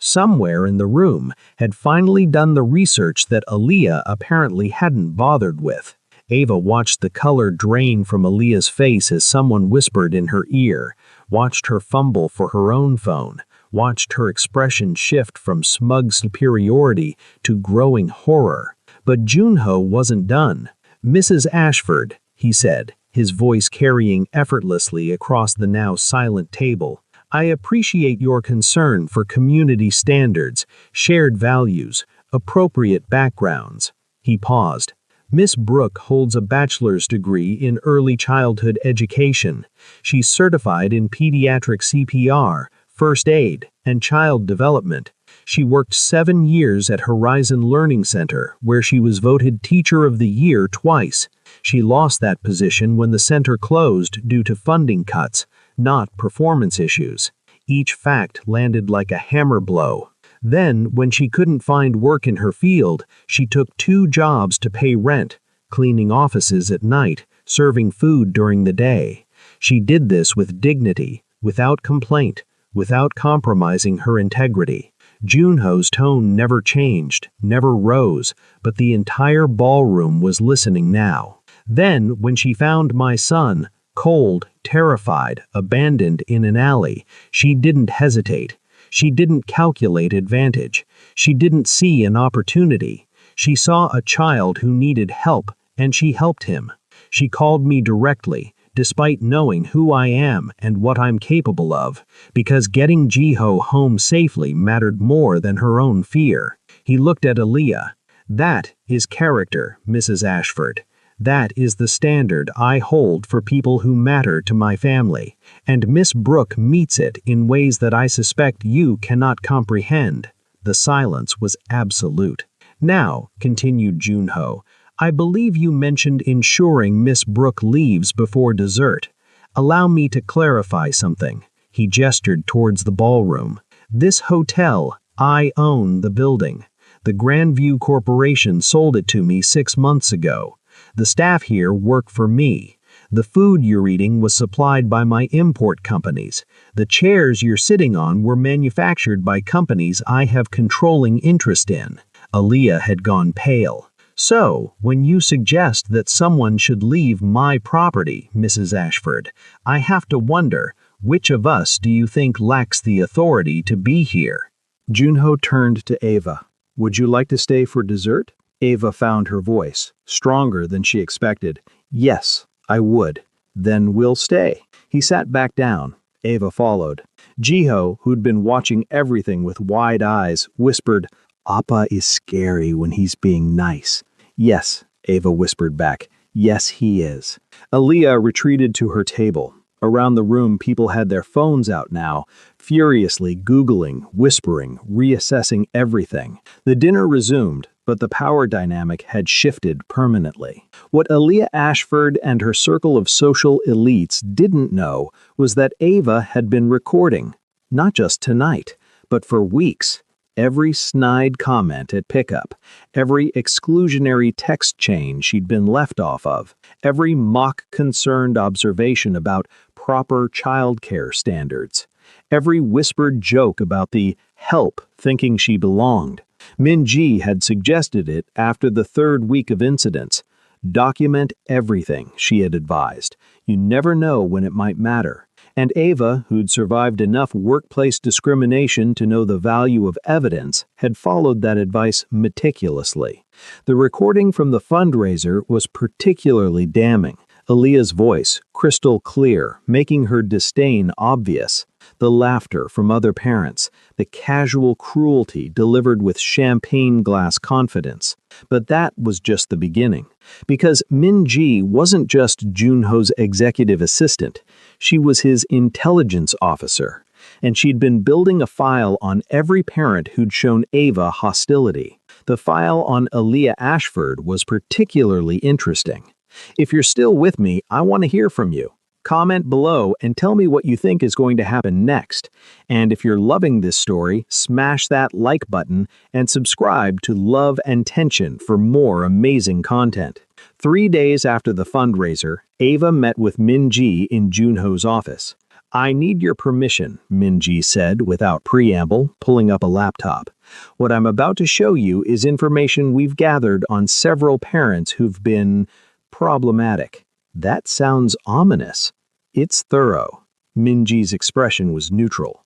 in the room, had finally done the research that Aaliyah apparently hadn't bothered with. Ava watched the color drain from Aaliyah's face as someone whispered in her ear, watched her fumble for her own phone, watched her expression shift from smug superiority to growing horror. But Junho wasn't done. "Mrs. Ashford," he said, his voice carrying effortlessly across the now silent table, "I appreciate your concern for community standards, shared values, appropriate backgrounds." He paused. "Miss Brooke holds a bachelor's degree in early childhood education. She's certified in pediatric CPR, first aid, and child development. She worked 7 years at Horizon Learning Center, where she was voted Teacher of the Year twice. She lost that position when the center closed due to funding cuts, not performance issues." Each fact landed like a hammer blow. Then, when she couldn't find work in her field, she took 2 jobs to pay rent, cleaning offices at night, serving food during the day. She did this with dignity, without complaint, without compromising her integrity. Junho's tone never changed, never rose, but the entire ballroom was listening now. Then, when she found my son, cold, terrified, abandoned in an alley, she didn't hesitate. She didn't calculate advantage. She didn't see an opportunity. She saw a child who needed help, and she helped him. She called me directly, despite knowing who I am and what I'm capable of, because getting Jiho home safely mattered more than her own fear. He looked at Aaliyah. "That is character, Mrs. Ashford. That is the standard I hold for people who matter to my family, and Miss Brooke meets it in ways that I suspect you cannot comprehend." The silence was absolute. "Now," continued Junho, "I believe you mentioned ensuring Miss Brooke leaves before dessert. Allow me to clarify something." He gestured towards the ballroom. "This hotel, I own the building. The Grandview Corporation sold it to me 6 months ago. The staff here work for me. The food you're eating was supplied by my import companies. The chairs you're sitting on were manufactured by companies I have controlling interest in." Aaliyah had gone pale. So, when you suggest that someone should leave my property, Mrs. Ashford, I have to wonder, which of us do you think lacks the authority to be here? Junho turned to Ava. Would you like to stay for dessert? Ava found her voice, stronger than she expected. Yes, I would. Then we'll stay. He sat back down. Ava followed. Jiho, who'd been watching everything with wide eyes, whispered, Appa is scary when he's being nice. Yes, Ava whispered back. Yes, he is. Aaliyah retreated to her table. Around the room, people had their phones out now, furiously Googling, whispering, reassessing everything. The dinner resumed, but the power dynamic had shifted permanently. What Aaliyah Ashford and her circle of social elites didn't know was that Ava had been recording, not just tonight, but for weeks. Every snide comment at pickup, every exclusionary text chain she'd been left off of, every mock-concerned observation about proper childcare standards, every whispered joke about the help thinking she belonged. Min-ji had suggested it after the third week of incidents. Document everything, she had advised. You never know when it might matter. And Ava, who'd survived enough workplace discrimination to know the value of evidence, had followed that advice meticulously. The recording from the fundraiser was particularly damning. Aaliyah's voice, crystal clear, making her disdain obvious. The laughter from other parents, the casual cruelty delivered with champagne glass confidence. But that was just the beginning. Because Min-ji wasn't just Junho's executive assistant, she was his intelligence officer. And she'd been building a file on every parent who'd shown Ava hostility. The file on Aaliyah Ashford was particularly interesting. If you're still with me, I want to hear from you. Comment below and tell me what you think is going to happen next. And if you're loving this story, smash that like button and subscribe to Love and Tension for more amazing content. 3 days after the fundraiser, Ava met with Min-ji in Junho's office. I need your permission, Min-ji said without preamble, pulling up a laptop. What I'm about to show you is information we've gathered on several parents who've been problematic. That sounds ominous. It's thorough. Min-ji's expression was neutral.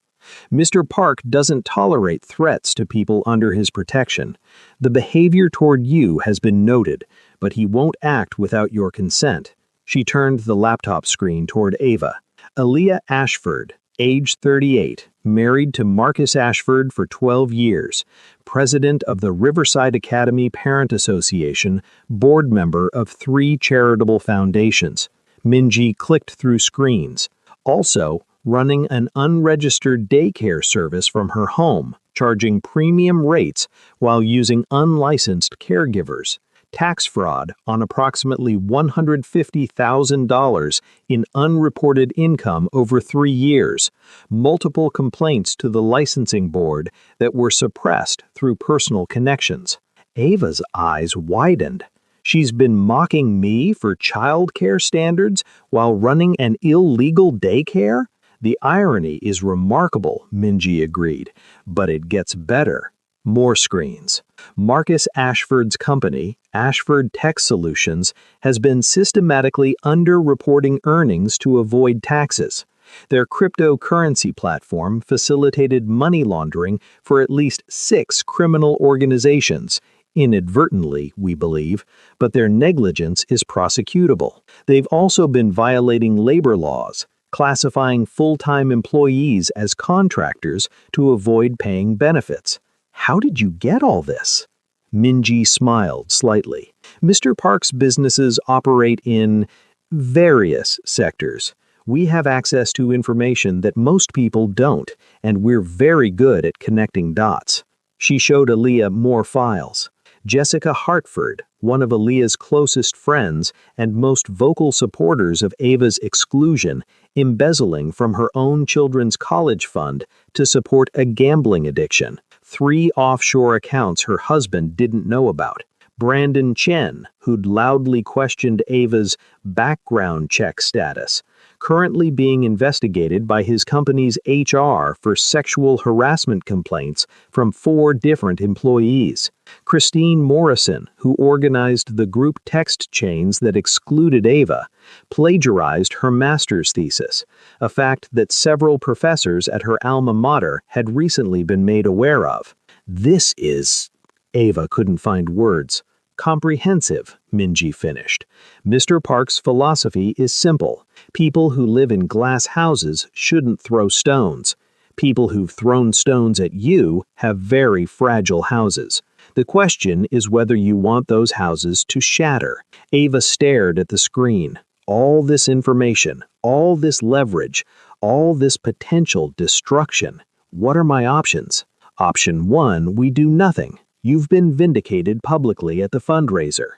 Mr. Park doesn't tolerate threats to people under his protection. The behavior toward you has been noted, but he won't act without your consent. She turned the laptop screen toward Ava. Aaliyah Ashford, age 38, married to Marcus Ashford for 12 years, president of the Riverside Academy Parent Association, board member of 3 charitable foundations. Min-ji clicked through screens. Also, running an unregistered daycare service from her home, charging premium rates while using unlicensed caregivers. Tax fraud on approximately $150,000 in unreported income over 3 years. Multiple complaints to the licensing board that were suppressed through personal connections. Ava's eyes widened. She's been mocking me for childcare standards while running an illegal daycare? The irony is remarkable, Min-ji agreed, but it gets better. More screens. Marcus Ashford's company, Ashford Tech Solutions, has been systematically underreporting earnings to avoid taxes. Their cryptocurrency platform facilitated money laundering for at least 6 criminal organizations, inadvertently, we believe, but their negligence is prosecutable. They've also been violating labor laws, classifying full-time employees as contractors to avoid paying benefits. How did you get all this? Min-ji smiled slightly. Mr. Park's businesses operate in various sectors. We have access to information that most people don't, and we're very good at connecting dots. She showed Aaliyah more files. Jessica Hartford, one of Aaliyah's closest friends and most vocal supporters of Ava's exclusion, embezzling from her own children's college fund to support a gambling addiction. 3 offshore accounts her husband didn't know about. Brandon Chen, who'd loudly questioned Ava's background check status. currently being investigated by his company's HR for sexual harassment complaints from 4 different employees. Christine Morrison, who organized the group text chains that excluded Ava, plagiarized her master's thesis, a fact that several professors at her alma mater had recently been made aware of. This is... Ava couldn't find words. Comprehensive, Minji finished. Mr. Park's philosophy is simple. People who live in glass houses shouldn't throw stones. People who've thrown stones at you have very fragile houses. The question is whether you want those houses to shatter. Ava stared at the screen. All this information, all this leverage, all this potential destruction. What are my options? Option 1, we do nothing. You've been vindicated publicly at the fundraiser.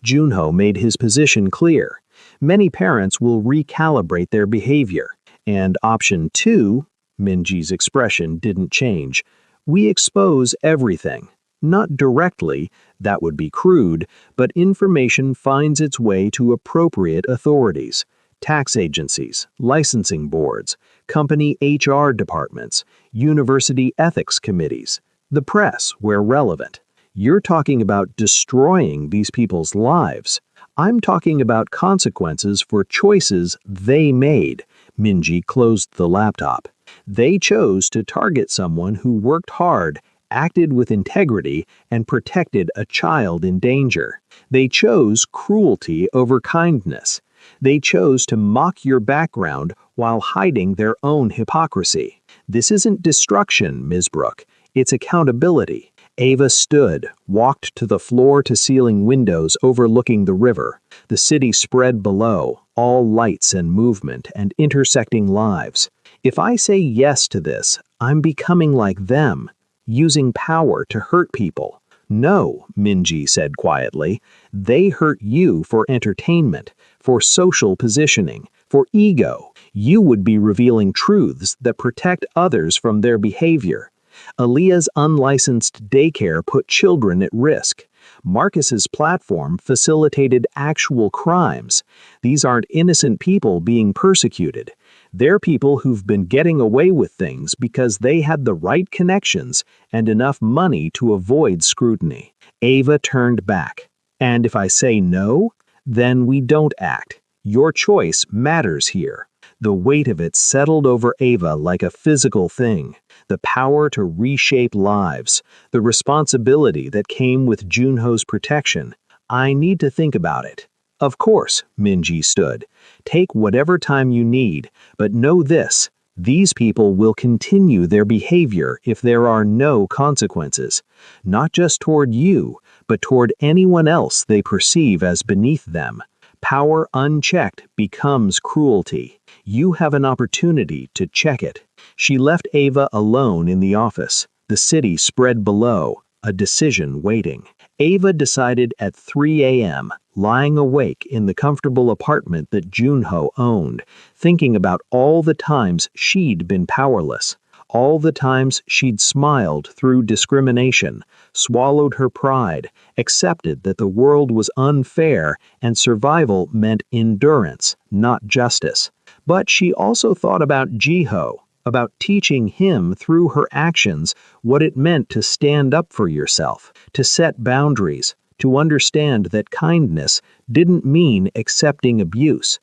Junho made his position clear. Many parents will recalibrate their behavior. And option 2, Minji's expression didn't change. We expose everything. Not directly, that would be crude, but information finds its way to appropriate authorities. Tax agencies, licensing boards, company HR departments, university ethics committees, the press where relevant. You're talking about destroying these people's lives. I'm talking about consequences for choices they made. Minji closed the laptop. They chose to target someone who worked hard, acted with integrity, and protected a child in danger. They chose cruelty over kindness. They chose to mock your background while hiding their own hypocrisy. This isn't destruction, Ms. Brooke. It's accountability. Ava stood, walked to the floor-to-ceiling windows overlooking the river. The city spread below, all lights and movement and intersecting lives. If I say yes to this, I'm becoming like them, using power to hurt people. No, Minji said quietly. They hurt you for entertainment, for social positioning, for ego. You would be revealing truths that protect others from their behavior. Aaliyah's unlicensed daycare put children at risk. Marcus's platform facilitated actual crimes. These aren't innocent people being persecuted. They're people who've been getting away with things because they had the right connections and enough money to avoid scrutiny. Ava turned back. And if I say no, then we don't act. Your choice matters here. The weight of it settled over Ava like a physical thing. The power to reshape lives. The responsibility that came with Junho's protection. I need to think about it. Of course, Minji stood. Take whatever time you need, but know this. These people will continue their behavior if there are no consequences. Not just toward you, but toward anyone else they perceive as beneath them. Power unchecked becomes cruelty. You have an opportunity to check it. She left Ava alone in the office. The city spread below, a decision waiting. Ava decided at 3 a.m., lying awake in the comfortable apartment that Junho owned, thinking about all the times she'd been powerless. All the times she'd smiled through discrimination, swallowed her pride, accepted that the world was unfair and survival meant endurance, not justice. But she also thought about Jiho, about teaching him through her actions what it meant to stand up for yourself, to set boundaries, to understand that kindness didn't mean accepting abuse.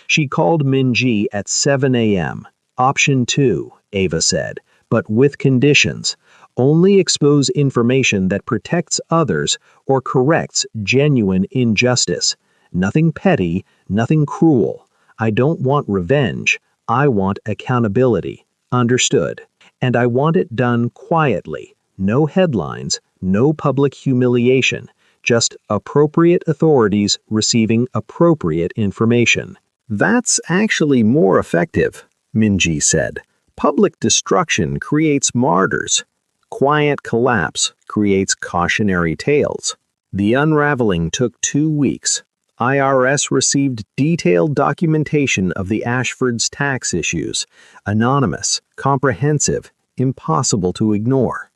She called Minji at 7 a.m. Option 2, Ava said, but with conditions. Only expose information that protects others or corrects genuine injustice. Nothing petty, nothing cruel. I don't want revenge. I want accountability. Understood. And I want it done quietly. No headlines, no public humiliation. Just appropriate authorities receiving appropriate information. That's actually more effective, Minji said. Public destruction creates martyrs. Quiet collapse creates cautionary tales. The unraveling took 2 weeks. IRS received detailed documentation of the Ashfords' tax issues. Anonymous, comprehensive, impossible to ignore.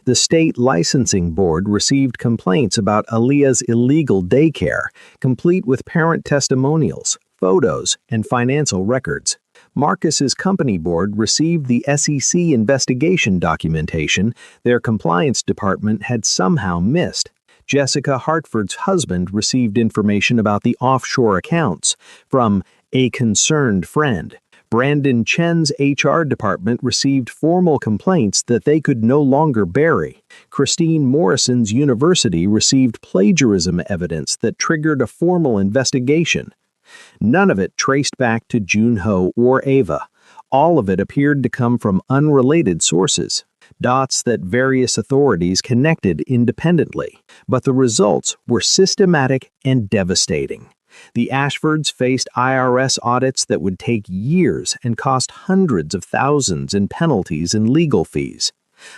The state licensing board received complaints about Aaliyah's illegal daycare, complete with parent testimonials, photos, and financial records. Marcus's company board received the SEC investigation documentation their compliance department had somehow missed. Jessica Hartford's husband received information about the offshore accounts from a concerned friend. Brandon Chen's HR department received formal complaints that they could no longer bury. Christine Morrison's university received plagiarism evidence that triggered a formal investigation. None of it traced back to Junho or Ava. All of it appeared to come from unrelated sources, dots that various authorities connected independently. But the results were systematic and devastating. The Ashfords faced IRS audits that would take years and cost hundreds of thousands in penalties and legal fees.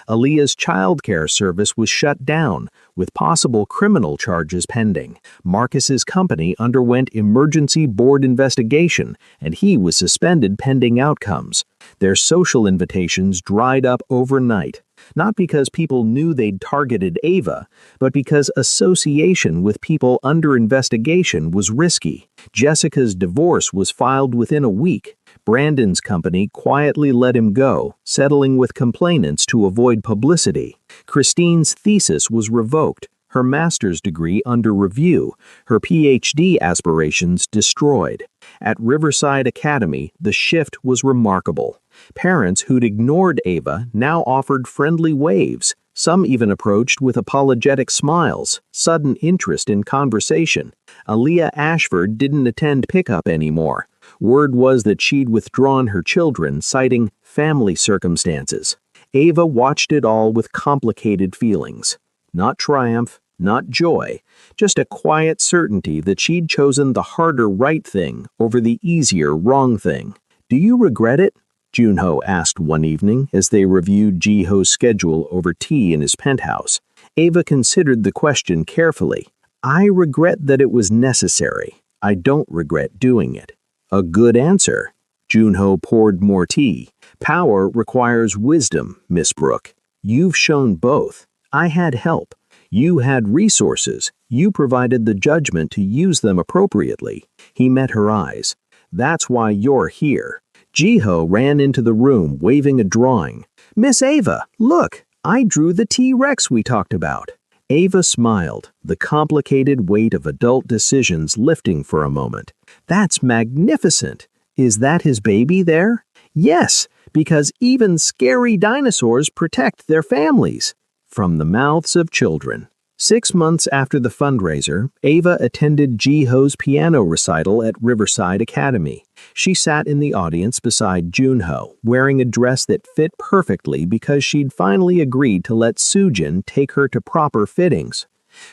Aaliyah's childcare service was shut down, with possible criminal charges pending. Marcus's company underwent emergency board investigation, and he was suspended pending outcomes. Their social invitations dried up overnight, not because people knew they'd targeted Ava, but because association with people under investigation was risky. Jessica's divorce was filed within a week. Brandon's company quietly let him go, settling with complainants to avoid publicity. Christine's thesis was revoked, her master's degree under review, her PhD aspirations destroyed. At Riverside Academy, the shift was remarkable. Parents who'd ignored Ava now offered friendly waves. Some even approached with apologetic smiles, sudden interest in conversation. Aaliyah Ashford didn't attend pickup anymore. Word was that she'd withdrawn her children, citing family circumstances. Ava watched it all with complicated feelings. Not triumph, not joy, just a quiet certainty that she'd chosen the harder right thing over the easier wrong thing. "Do you regret it?" Junho asked one evening as they reviewed Jiho's schedule over tea in his penthouse. Ava considered the question carefully. "I regret that it was necessary. I don't regret doing it." "A good answer." Junho poured more tea. "Power requires wisdom, Miss Brooke. You've shown both. I had help. You had resources. You provided the judgment to use them appropriately." He met her eyes. "That's why you're here." Jiho ran into the room waving a drawing. "Miss Ava, look, I drew the T-Rex we talked about." Ava smiled, the complicated weight of adult decisions lifting for a moment. "That's magnificent. Is that his baby there?" "Yes, because even scary dinosaurs protect their families." From the mouths of children. 6 months after the fundraiser, Ava attended Jiho's piano recital at Riverside Academy. She sat in the audience beside Junho, wearing a dress that fit perfectly because she'd finally agreed to let Sujin take her to proper fittings.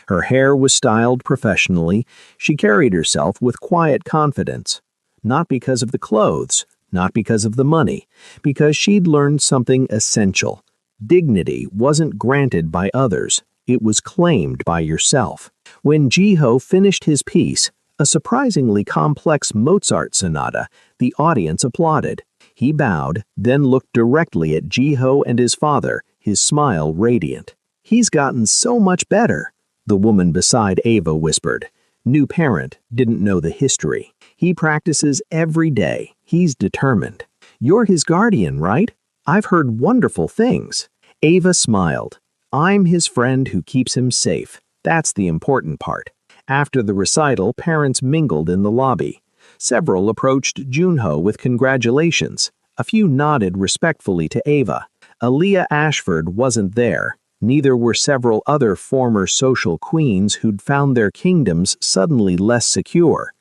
Her hair was styled professionally. She carried herself with quiet confidence. Not because of the clothes, not because of the money, because she'd learned something essential. Dignity wasn't granted by others. It was claimed by yourself. When Jiho finished his piece, a surprisingly complex Mozart sonata, the audience applauded. He bowed, then looked directly at Jiho and his father, his smile radiant. "He's gotten so much better," the woman beside Ava whispered. New parent, didn't know the history. "He practices every day. He's determined." "You're his guardian, right? I've heard wonderful things." Ava smiled. "I'm his friend who keeps him safe. That's the important part." After the recital, parents mingled in the lobby. Several approached Junho with congratulations. A few nodded respectfully to Ava. Aaliyah Ashford wasn't there. Neither were several other former social queens who'd found their kingdoms suddenly less secure.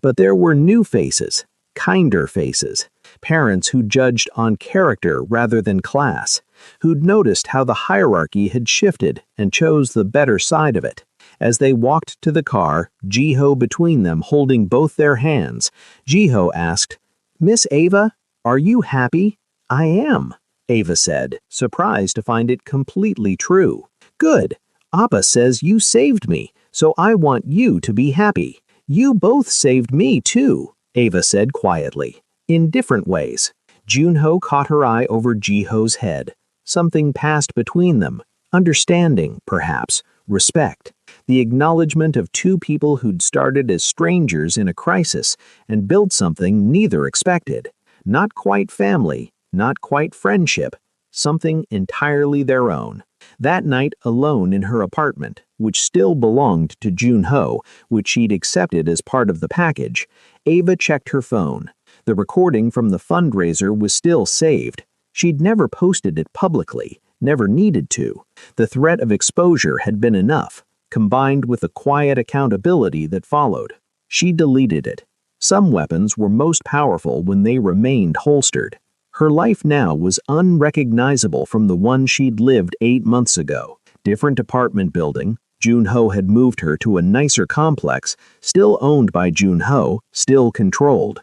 But there were new faces, kinder faces. Parents who judged on character rather than class, who'd noticed how the hierarchy had shifted and chose the better side of it. As they walked to the car, Jiho between them holding both their hands, Jiho asked, "Miss Ava, are you happy?" "I am," Ava said, surprised to find it completely true. "Good. Appa says you saved me, so I want you to be happy." "You both saved me too," Ava said quietly. "In different ways." Junho caught her eye over Jiho's head. Something passed between them. Understanding, perhaps. Respect. The acknowledgement of two people who'd started as strangers in a crisis and built something neither expected. Not quite family, not quite friendship, something entirely their own. That night, alone in her apartment, which still belonged to Jun-ho, which she'd accepted as part of the package, Ava checked her phone. The recording from the fundraiser was still saved. She'd never posted it publicly, never needed to. The threat of exposure had been enough, combined with the quiet accountability that followed. She deleted it. Some weapons were most powerful when they remained holstered. Her life now was unrecognizable from the one she'd lived 8 months ago. Different apartment building. Jun-ho had moved her to a nicer complex, still owned by Jun-ho, still controlled.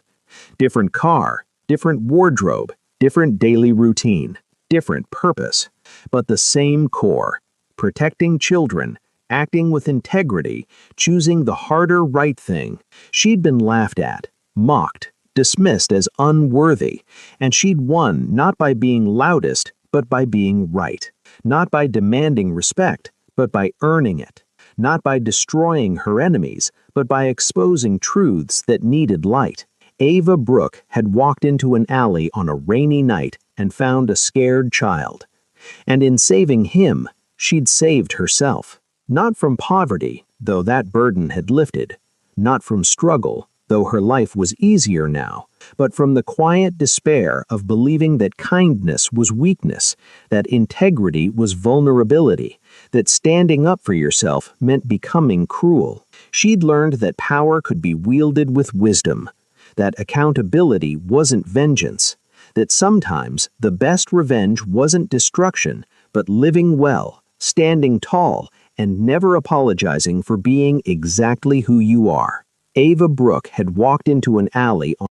Different car, different wardrobe, different daily routine, different purpose. But the same core. Protecting children, acting with integrity, choosing the harder right thing. She'd been laughed at, mocked, dismissed as unworthy, and she'd won not by being loudest, but by being right. Not by demanding respect, but by earning it. Not by destroying her enemies, but by exposing truths that needed light. Ava Brooke had walked into an alley on a rainy night and found a scared child. And in saving him, she'd saved herself. Not from poverty, though that burden had lifted. Not from struggle, though her life was easier now, but from the quiet despair of believing that kindness was weakness, that integrity was vulnerability, that standing up for yourself meant becoming cruel. She'd learned that power could be wielded with wisdom, that accountability wasn't vengeance, that sometimes the best revenge wasn't destruction, but living well, standing tall, and never apologizing for being exactly who you are. Ava Brooke had walked into an alley on